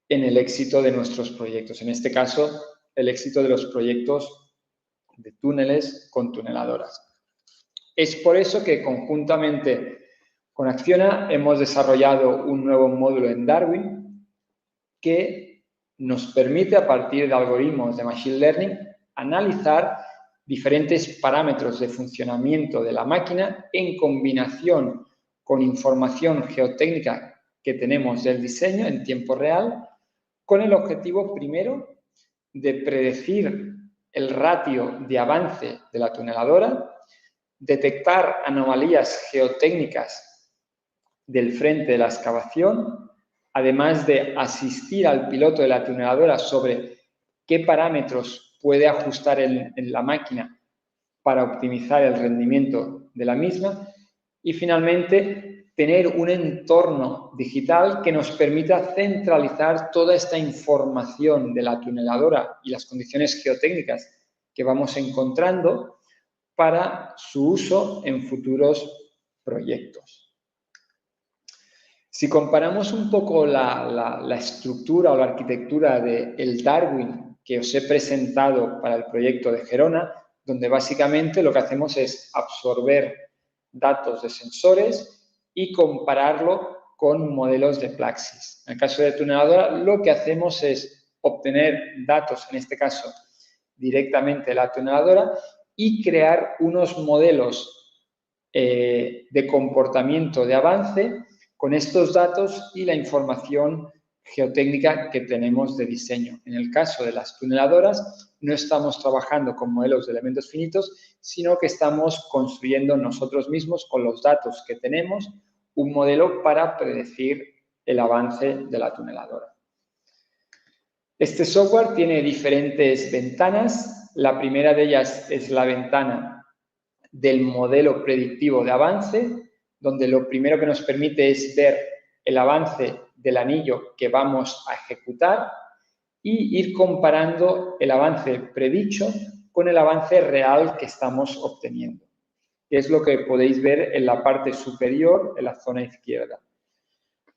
en el éxito de nuestros proyectos. En este caso, el éxito de los proyectos de túneles con tuneladoras. Es por eso que conjuntamente con Acciona hemos desarrollado un nuevo módulo en Darwin que nos permite, a partir de algoritmos de Machine Learning, analizar diferentes parámetros de funcionamiento de la máquina en combinación con información geotécnica que tenemos del diseño en tiempo real, con el objetivo primero de predecir el ratio de avance de la tuneladora, detectar anomalías geotécnicas del frente de la excavación, además de asistir al piloto de la tuneladora sobre qué parámetros puede ajustar en la máquina para optimizar el rendimiento de la misma y finalmente tener un entorno digital que nos permita centralizar toda esta información de la tuneladora y las condiciones geotécnicas que vamos encontrando para su uso en futuros proyectos. Si comparamos un poco la estructura o la arquitectura del Darwin que os he presentado para el proyecto de Gerona, donde básicamente lo que hacemos es absorber datos de sensores y compararlo con modelos de Plaxis. En el caso de tuneladora, lo que hacemos es obtener datos, en este caso directamente de la tuneladora, y crear unos modelos de comportamiento de avance con estos datos y la información geotécnica que tenemos de diseño. En el caso de las tuneladoras, no estamos trabajando con modelos de elementos finitos, sino que estamos construyendo nosotros mismos, con los datos que tenemos, un modelo para predecir el avance de la tuneladora. Este software tiene diferentes ventanas. La primera de ellas es la ventana del modelo predictivo de avance, donde lo primero que nos permite es ver el avance del anillo que vamos a ejecutar y ir comparando el avance predicho con el avance real que estamos obteniendo. Es lo que podéis ver en la parte superior, en la zona izquierda.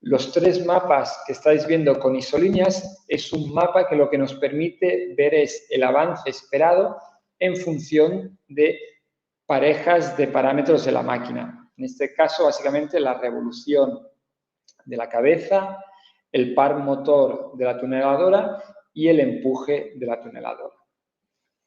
Los tres mapas que estáis viendo con isolíneas es un mapa que lo que nos permite ver es el avance esperado en función de parejas de parámetros de la máquina. En este caso, básicamente, la revolución de la cabeza, el par motor de la tuneladora y el empuje de la tuneladora.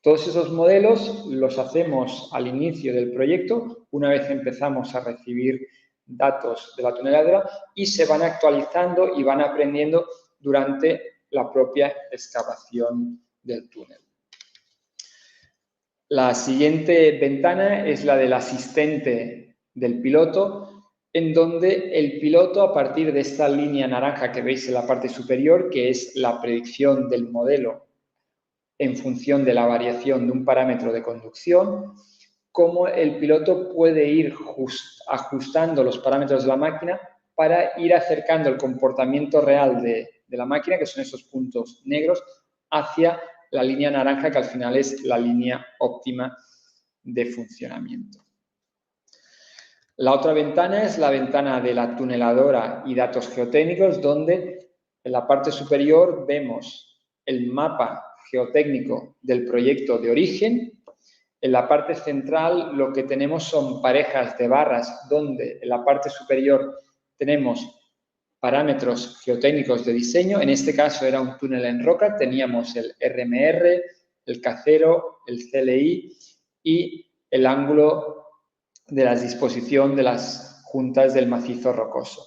Todos esos modelos los hacemos al inicio del proyecto, una vez empezamos a recibir datos de la tuneladora, y se van actualizando y van aprendiendo durante la propia excavación del túnel. La siguiente ventana es la del asistente del piloto, en donde el piloto, a partir de esta línea naranja que veis en la parte superior, que es la predicción del modelo en función de la variación de un parámetro de conducción, cómo el piloto puede ir ajustando los parámetros de la máquina para ir acercando el comportamiento real de la máquina, que son esos puntos negros, hacia la línea naranja, que al final es la línea óptima de funcionamiento. La otra ventana es la ventana de la tuneladora y datos geotécnicos, donde en la parte superior vemos el mapa geotécnico del proyecto de origen. En la parte central lo que tenemos son parejas de barras, donde en la parte superior tenemos parámetros geotécnicos de diseño. En este caso era un túnel en roca, teníamos el RMR, el K0, el CLI y el ángulo de la disposición de las juntas del macizo rocoso.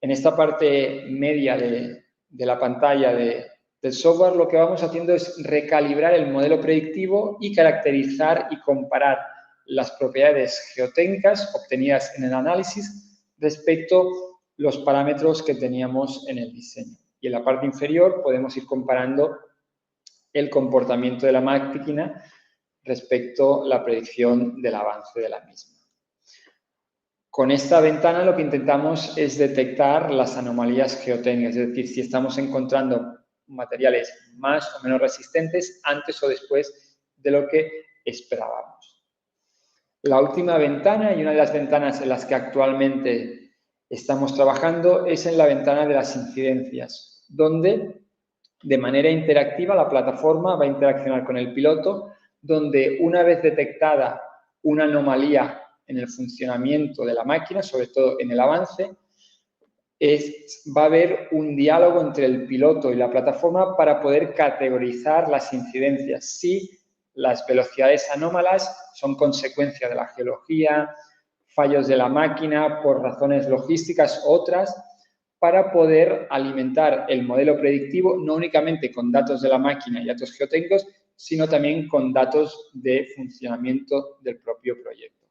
En esta parte media de la pantalla del software, lo que vamos haciendo es recalibrar el modelo predictivo y caracterizar y comparar las propiedades geotécnicas obtenidas en el análisis respecto a los parámetros que teníamos en el diseño. Y en la parte inferior podemos ir comparando el comportamiento de la máquina respecto a la predicción del avance de la misma. Con esta ventana lo que intentamos es detectar las anomalías geotécnicas, es decir, si estamos encontrando materiales más o menos resistentes antes o después de lo que esperábamos. La última ventana, y una de las ventanas en las que actualmente estamos trabajando, es en la ventana de las incidencias, donde de manera interactiva la plataforma va a interaccionar con el piloto, donde una vez detectada una anomalía en el funcionamiento de la máquina, sobre todo en el avance, va a haber un diálogo entre el piloto y la plataforma para poder categorizar las incidencias, si las velocidades anómalas son consecuencia de la geología, fallos de la máquina por razones logísticas, otras, para poder alimentar el modelo predictivo no únicamente con datos de la máquina y datos geotécnicos, sino también con datos de funcionamiento del propio proyecto.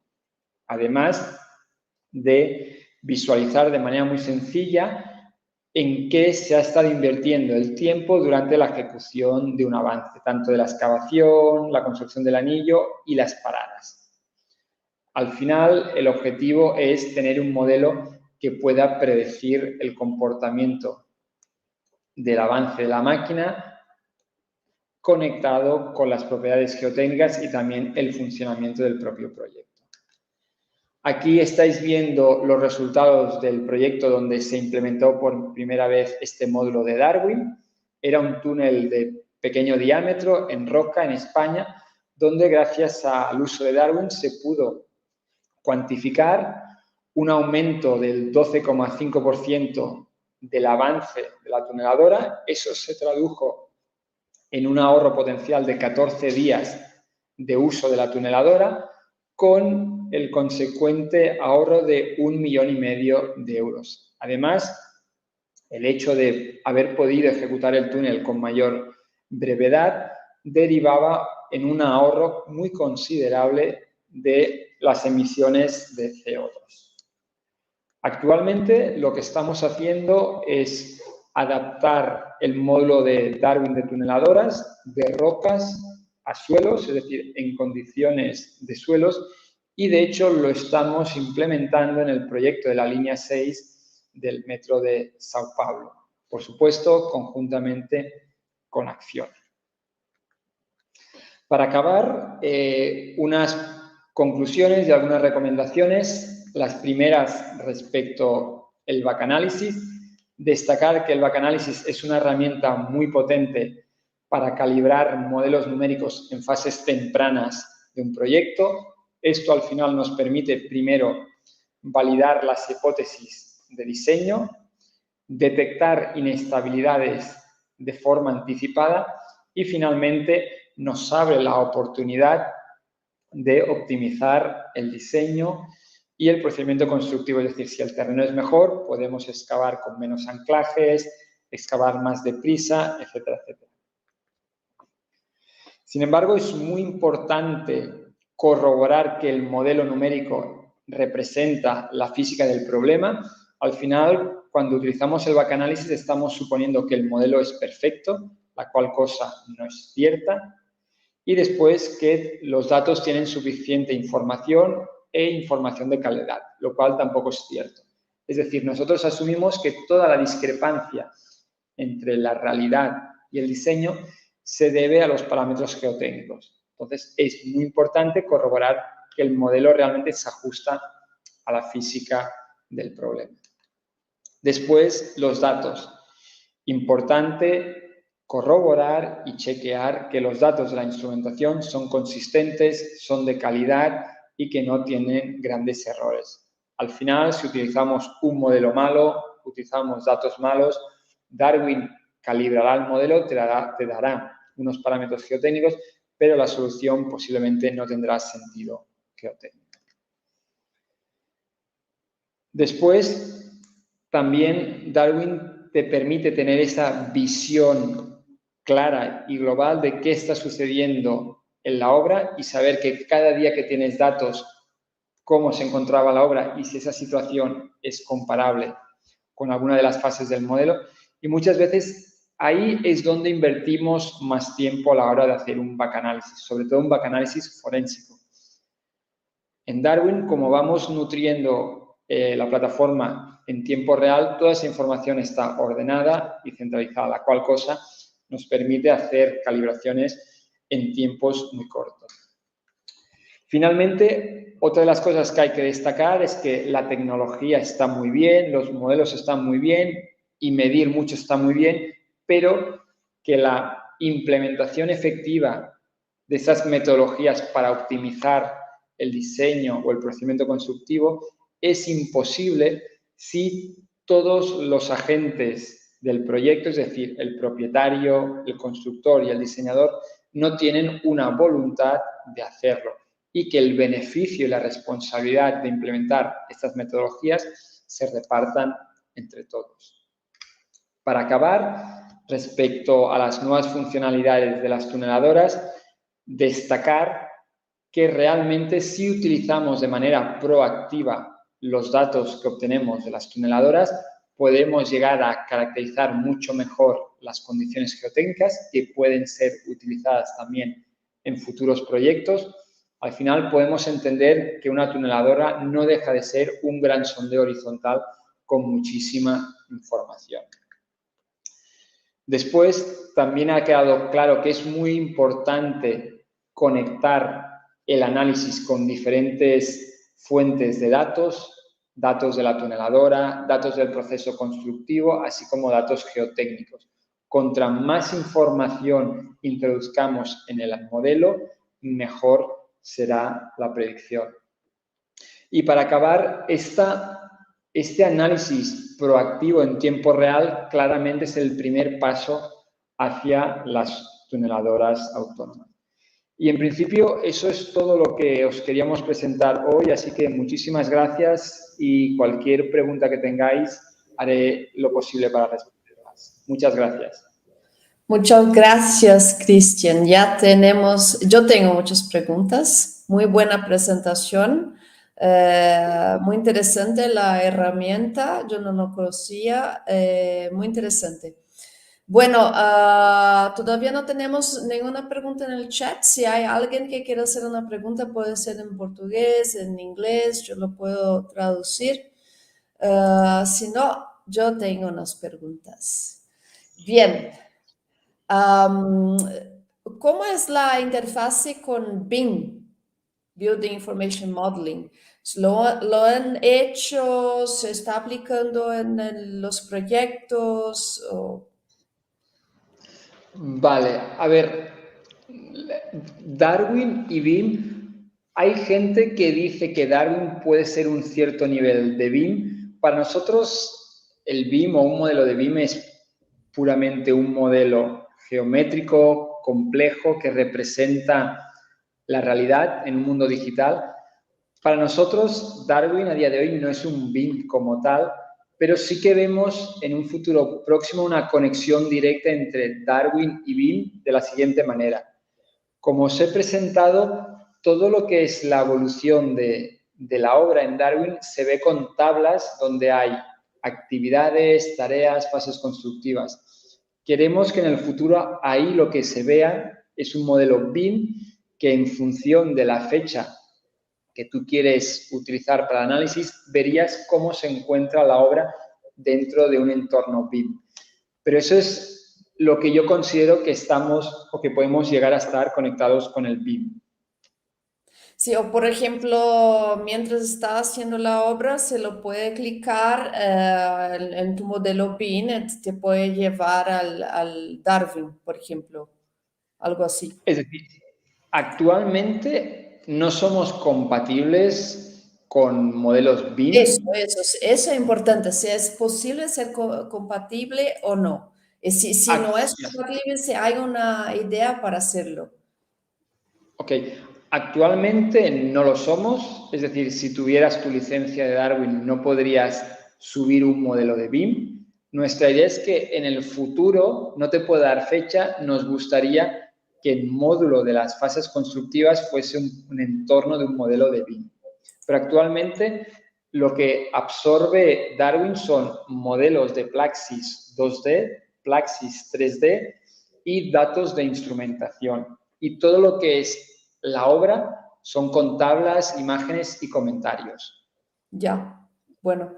Además de visualizar de manera muy sencilla en qué se ha estado invirtiendo el tiempo durante la ejecución de un avance, tanto de la excavación, la construcción del anillo y las paradas. Al final, el objetivo es tener un modelo que pueda predecir el comportamiento del avance de la máquina conectado con las propiedades geotécnicas y también el funcionamiento del propio proyecto. Aquí estáis viendo los resultados del proyecto donde se implementó por primera vez este módulo de Darwin. Era un túnel de pequeño diámetro en roca en España, donde gracias al uso de Darwin se pudo cuantificar un aumento del 12,5% del avance de la tuneladora. Eso se tradujo en un ahorro potencial de 14 días de uso de la tuneladora, con el consecuente ahorro de 1,5 millones de euros. Además, el hecho de haber podido ejecutar el túnel con mayor brevedad derivaba en un ahorro muy considerable de las emisiones de CO2. Actualmente lo que estamos haciendo es adaptar el módulo de Darwin de tuneladoras de rocas a suelos, es decir, en condiciones de suelos, y de hecho lo estamos implementando en el proyecto de la línea 6 del metro de Sao Paulo, por supuesto, conjuntamente con Acciona. Para acabar, unas conclusiones y algunas recomendaciones. Las primeras respecto al backanálisis. Destacar que el backanálisis es una herramienta muy potente para calibrar modelos numéricos en fases tempranas de un proyecto. Esto al final nos permite primero validar las hipótesis de diseño, detectar inestabilidades de forma anticipada y finalmente nos abre la oportunidad de optimizar el diseño y el procedimiento constructivo. Es decir, si el terreno es mejor, podemos excavar con menos anclajes, excavar más deprisa, etcétera, etcétera. Sin embargo, es muy importante corroborar que el modelo numérico representa la física del problema. Al final, cuando utilizamos el backanálisis, estamos suponiendo que el modelo es perfecto, la cual cosa no es cierta, y después que los datos tienen suficiente información e información de calidad, lo cual tampoco es cierto. Es decir, nosotros asumimos que toda la discrepancia entre la realidad y el diseño se debe a los parámetros geotécnicos. Entonces, es muy importante corroborar que el modelo realmente se ajusta a la física del problema. Después, los datos. Importante corroborar y chequear que los datos de la instrumentación son consistentes, son de calidad y que no tienen grandes errores. Al final, si utilizamos un modelo malo, utilizamos datos malos, Darwin calibrará el modelo, te dará unos parámetros geotécnicos, pero la solución posiblemente no tendrá sentido geotécnico. Después, también Darwin te permite tener esa visión clara y global de qué está sucediendo en la obra y saber que cada día que tienes datos, cómo se encontraba la obra y si esa situación es comparable con alguna de las fases del modelo. Y muchas veces ahí es donde invertimos más tiempo a la hora de hacer un backanálisis, sobre todo un backanálisis forénsico. En Darwin, como vamos nutriendo la plataforma en tiempo real, toda esa información está ordenada y centralizada, la cual cosa nos permite hacer calibraciones en tiempos muy cortos. Finalmente, otra de las cosas que hay que destacar es que la tecnología está muy bien, los modelos están muy bien y medir mucho está muy bien, pero que la implementación efectiva de esas metodologías para optimizar el diseño o el procedimiento constructivo es imposible si todos los agentes del proyecto, es decir, el propietario, el constructor y el diseñador, no tienen una voluntad de hacerlo y que el beneficio y la responsabilidad de implementar estas metodologías se repartan entre todos. Para acabar, respecto a las nuevas funcionalidades de las tuneladoras, destacar que realmente si utilizamos de manera proactiva los datos que obtenemos de las tuneladoras, podemos llegar a caracterizar mucho mejor las condiciones geotécnicas que pueden ser utilizadas también en futuros proyectos. Al final podemos entender que una tuneladora no deja de ser un gran sondeo horizontal con muchísima información. Después, también ha quedado claro que es muy importante conectar el análisis con diferentes fuentes de datos, datos de la tuneladora, datos del proceso constructivo, así como datos geotécnicos. Contra más información introduzcamos en el modelo, mejor será la predicción. Y para acabar, este análisis proactivo en tiempo real claramente es el primer paso hacia las tuneladoras autónomas. Y en principio eso es todo lo que os queríamos presentar hoy, así que muchísimas gracias y cualquier pregunta que tengáis haré lo posible para responderlas. Muchas gracias. Muchas gracias, Cristian. Yo tengo muchas preguntas. Muy buena presentación. Muy interesante la herramienta. Yo no lo conocía. Muy interesante. Bueno, todavía no tenemos ninguna pregunta en el chat. Si hay alguien que quiera hacer una pregunta, puede ser en portugués, en inglés, yo lo puedo traducir. Si no, yo tengo unas preguntas. Bien. ¿Cómo es la interfase con BIM, Building Information Modeling? ¿Lo han hecho? ¿Se está aplicando en los proyectos? Vale, a ver, Darwin y BIM, hay gente que dice que Darwin puede ser un cierto nivel de BIM. Para nosotros, el BIM o un modelo de BIM es puramente un modelo geométrico, complejo, que representa la realidad en un mundo digital. Para nosotros, Darwin a día de hoy no es un BIM como tal, pero sí que vemos en un futuro próximo una conexión directa entre Darwin y BIM de la siguiente manera. Como os he presentado, todo lo que es la evolución de la obra en Darwin se ve con tablas donde hay actividades, tareas, fases constructivas. Queremos que en el futuro ahí lo que se vea es un modelo BIM que en función de la fecha que tú quieres utilizar para análisis, verías cómo se encuentra la obra dentro de un entorno BIM. Pero eso es lo que yo considero que estamos o que podemos llegar a estar conectados con el BIM. Sí, o por ejemplo, mientras está haciendo la obra, se lo puede clicar en tu modelo BIM, te puede llevar al Darwin, por ejemplo, algo así. Es decir, actualmente no somos compatibles con modelos BIM. Eso es importante, si es posible ser compatible o no. Y si no es compatible, si hay una idea para hacerlo. Ok, actualmente no lo somos, es decir, si tuvieras tu licencia de Darwin no podrías subir un modelo de BIM. Nuestra idea es que en el futuro, no te puedo dar fecha, nos gustaría que el módulo de las fases constructivas fuese un entorno de un modelo de BIM. Pero actualmente lo que absorbe Darwin son modelos de Plaxis 2D Plaxis 3D y datos de instrumentación. Y todo lo que es la obra son con tablas, imágenes y comentarios. Ya, bueno.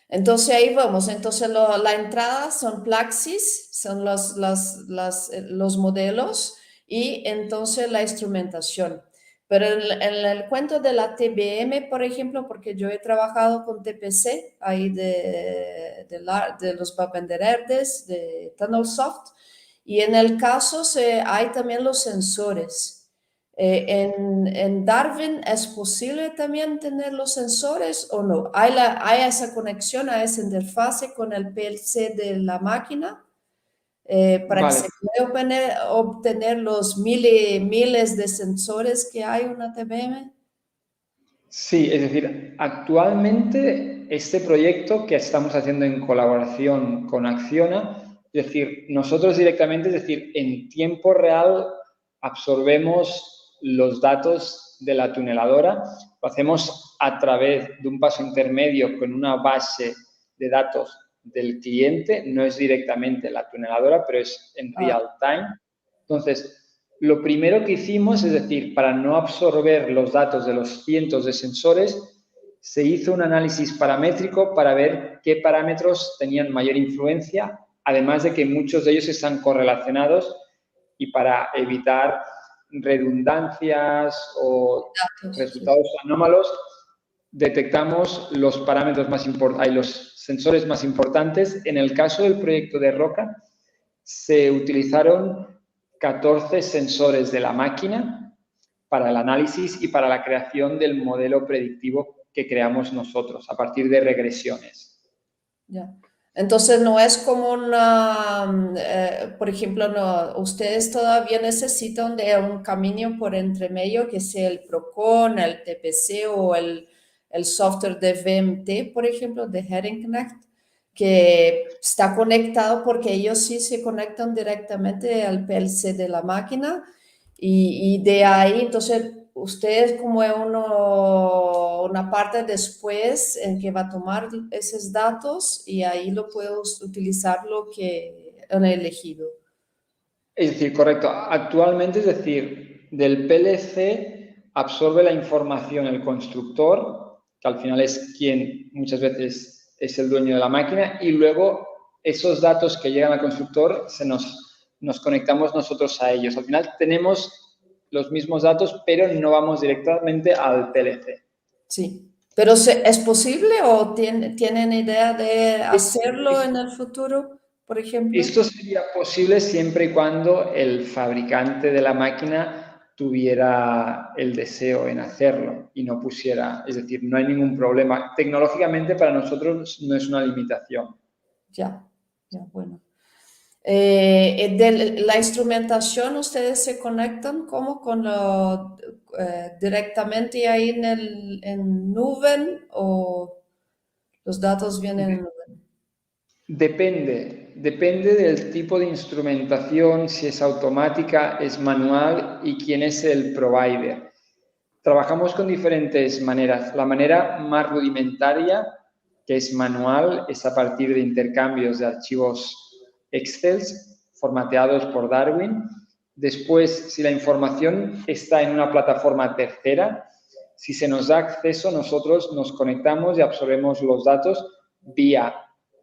Entonces ahí vamos. Entonces la entrada son Plaxis, son los modelos y entonces la instrumentación. Pero en el cuento de la TBM, por ejemplo, porque yo he trabajado con TPC, ahí de los Papendererdes, de Tunnelsoft, y en el caso hay también los sensores. En Darwin es posible también tener los sensores o no. ¿Hay esa conexión, a esa interfase con el PLC de la máquina para que Vale. se pueda obtener los miles de sensores que hay en una TBM? Sí, es decir, actualmente este proyecto que estamos haciendo en colaboración con Acciona, es decir, nosotros directamente, es decir, en tiempo real absorbemos los datos de la tuneladora, lo hacemos a través de un paso intermedio con una base de datos del cliente, no es directamente la tuneladora, pero es en real time. Entonces, lo primero que hicimos, es decir, para no absorber los datos de los cientos de sensores, se hizo un análisis paramétrico para ver qué parámetros tenían mayor influencia, además de que muchos de ellos están correlacionados y para evitar redundancias o resultados anómalos, detectamos los parámetros más importantes, los sensores más importantes. En el caso del proyecto de Roca, se utilizaron 14 sensores de la máquina para el análisis y para la creación del modelo predictivo que creamos nosotros a partir de regresiones. Ya. Entonces no es como por ejemplo, no, ustedes todavía necesitan de un camino por entre medio que sea el Procon, el TPC o el software de VMT, por ejemplo, de Herrenknecht, que está conectado porque ellos sí se conectan directamente al PLC de la máquina y de ahí, entonces, ustedes como una parte después en que va a tomar esos datos y ahí lo puedo utilizar lo que han elegido. Es decir, correcto. Actualmente, es decir, del PLC absorbe la información el constructor, que al final es quien muchas veces es el dueño de la máquina, y luego esos datos que llegan al constructor nos conectamos nosotros a ellos. Al final tenemos los mismos datos, pero no vamos directamente al PLC. Sí, pero ¿es posible o tienen idea de hacerlo en el futuro, por ejemplo? Esto sería posible siempre y cuando el fabricante de la máquina tuviera el deseo en hacerlo y no pusiera, es decir, no hay ningún problema. Tecnológicamente para nosotros no es una limitación. Ya, ya, bueno. La instrumentación, ¿ustedes se conectan como directamente ahí en nube o los datos vienen en nube? Depende del tipo de instrumentación, si es automática, es manual y quién es el provider. Trabajamos con diferentes maneras. La manera más rudimentaria, que es manual, es a partir de intercambios de archivos Excel formateados por Darwin. Después, si la información está en una plataforma tercera, si se nos da acceso, nosotros nos conectamos y absorbemos los datos vía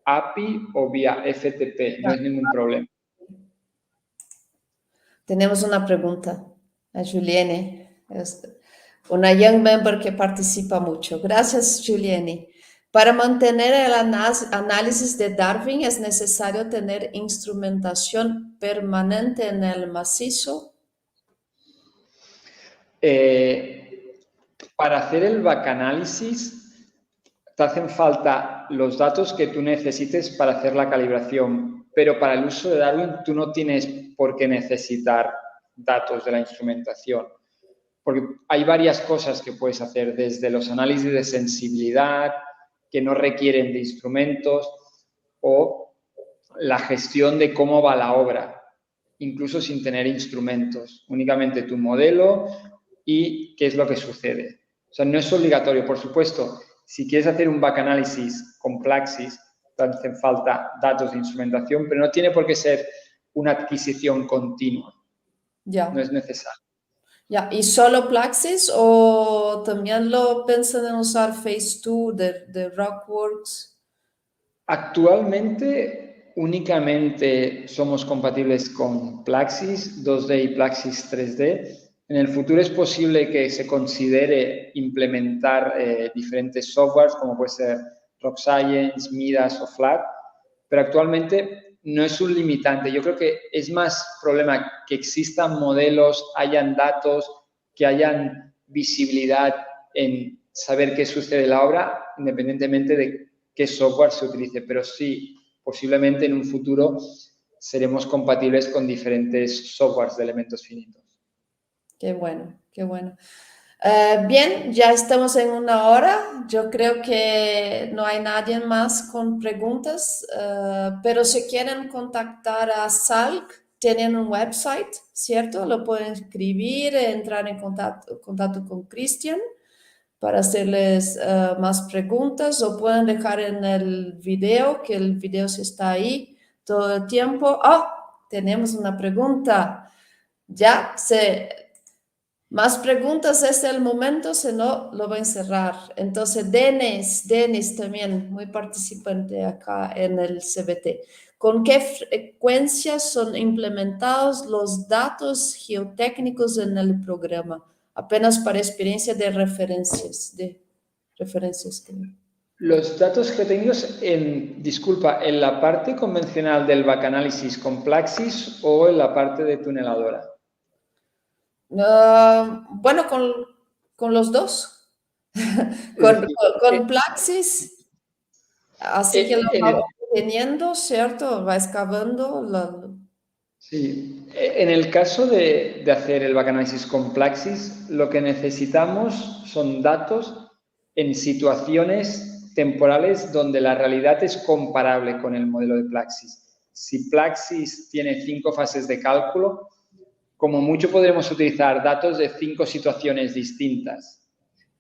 API o vía FTP. No es ningún problema. Tenemos una pregunta a Juliene, una young member que participa mucho. Gracias, Juliene. Para mantener el análisis de Darwin es necesario tener instrumentación permanente en el macizo. Para hacer el backanálisis te hacen falta los datos que tú necesites para hacer la calibración, pero para el uso de Darwin tú no tienes por qué necesitar datos de la instrumentación, porque hay varias cosas que puedes hacer, desde los análisis de sensibilidad que no requieren de instrumentos o la gestión de cómo va la obra, incluso sin tener instrumentos, únicamente tu modelo y qué es lo que sucede. O sea, no es obligatorio, por supuesto. Si quieres hacer un backanálisis con Plaxis, te hacen falta datos de instrumentación, pero no tiene por qué ser una adquisición continua. Ya. No es necesario. Ya, ¿y solo Plaxis o también lo piensan en usar Phase 2 de Rockworks? Actualmente únicamente somos compatibles con Plaxis 2D y Plaxis 3D. En el futuro es posible que se considere implementar diferentes softwares como puede ser Rock Science, Midas o Flat, pero actualmente no es un limitante. Yo creo que es más problema que existan modelos, hayan datos, que hayan visibilidad en saber qué sucede en la obra, independientemente de qué software se utilice. Pero sí, posiblemente en un futuro seremos compatibles con diferentes softwares de elementos finitos. Qué bueno, qué bueno. Bien, ya estamos en 1 hora. Yo creo que no hay nadie más con preguntas, pero si quieren contactar a Salk, tienen un website, ¿cierto? Lo pueden escribir, entrar en contacto con Cristian para hacerles más preguntas o pueden dejar en el video, que el video se está ahí todo el tiempo. Tenemos una pregunta. Ya se... Más preguntas es el momento, si no, lo voy a encerrar. Entonces, Denis también, muy participante acá en el CBT. ¿Con qué frecuencia son implementados los datos geotécnicos en el programa? Apenas para experiencia de referencias, creo. Los datos geotécnicos, disculpa, ¿en la parte convencional del backanalysis con Plaxis o en la parte de tuneladora? Bueno, con los dos. Con Plaxis, así que lo va teniendo, ¿cierto? Va excavando. Sí, en el caso de hacer el backanalysis con Plaxis, lo que necesitamos son datos en situaciones temporales donde la realidad es comparable con el modelo de Plaxis. Si Plaxis tiene 5 fases de cálculo, como mucho podremos utilizar datos de 5 situaciones distintas.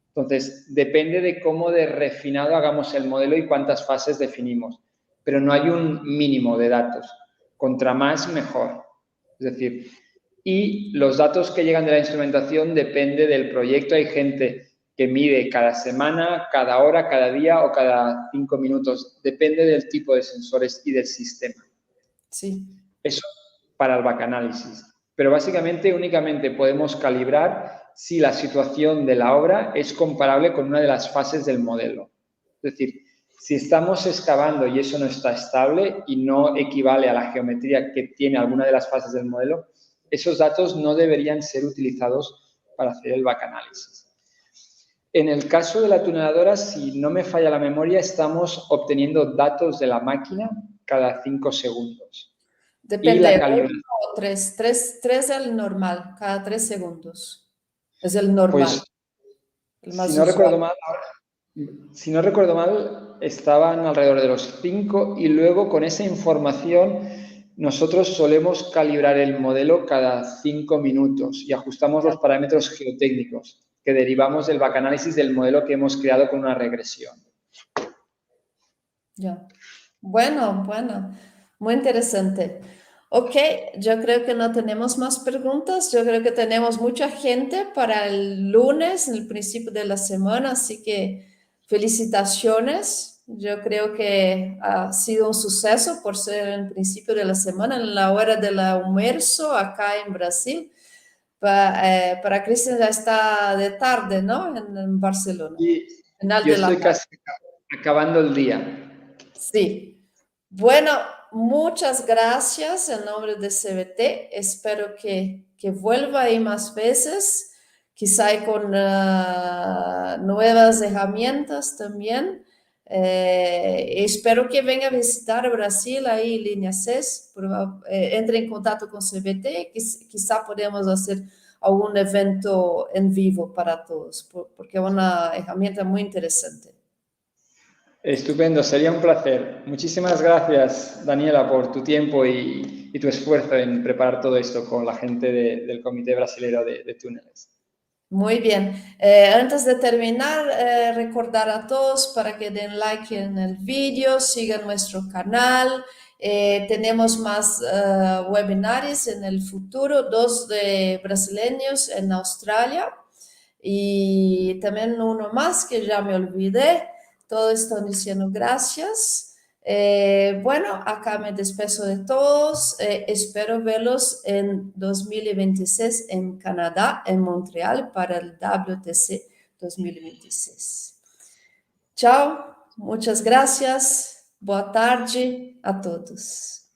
Entonces, depende de cómo de refinado hagamos el modelo y cuántas fases definimos, pero no hay un mínimo de datos. Contra más, mejor. Es decir, y los datos que llegan de la instrumentación depende del proyecto. Hay gente que mide cada semana, cada hora, cada día o cada 5 minutos. Depende del tipo de sensores y del sistema. Sí. Eso para el backanalysis. Pero básicamente únicamente podemos calibrar si la situación de la obra es comparable con una de las fases del modelo. Es decir, si estamos excavando y eso no está estable y no equivale a la geometría que tiene alguna de las fases del modelo, esos datos no deberían ser utilizados para hacer el backanalysis. En el caso de la tuneladora, si no me falla la memoria, estamos obteniendo datos de la máquina cada 5 segundos. Depende, 1 o 3. 3 es el normal, cada 3 segundos. Es el normal. Pues, el más si no recuerdo usual. mal, estaban alrededor de los 5 y luego con esa información nosotros solemos calibrar el modelo cada 5 minutos y ajustamos los parámetros geotécnicos que derivamos del backanalysis del modelo que hemos creado con una regresión. Ya. Bueno, muy interesante. Ok, yo creo que no tenemos más preguntas. Yo creo que tenemos mucha gente para el lunes, en el principio de la semana, así que felicitaciones. Yo creo que ha sido un suceso por ser el principio de la semana, en la hora del almuerzo acá en Brasil. Para Cristian ya está de tarde, ¿no? En Barcelona. Y Final yo de la estoy tarde. casi acabando el día. Sí. Bueno, muchas gracias en nombre de CBT. Espero que vuelva ahí más veces, quizá con nuevas herramientas también. Espero que venga a visitar Brasil ahí, Línea 6. Entre en contacto con CBT, quizá podemos hacer algún evento en vivo para todos, porque es una herramienta muy interesante. Estupendo, sería un placer. Muchísimas gracias, Daniela, por tu tiempo y tu esfuerzo en preparar todo esto con la gente del Comité Brasilero de Túneles. Muy bien. Antes de terminar, recordar a todos para que den like en el vídeo, sigan nuestro canal. Tenemos más webinars en el futuro, dos de brasileños en Australia y también uno más que ya me olvidé. Todos están diciendo gracias. Bueno, acá me despezo de todos. Espero verlos en 2026 en Canadá, en Montreal, para el WTC 2026. Chao, muchas gracias. Boa tarde a todos.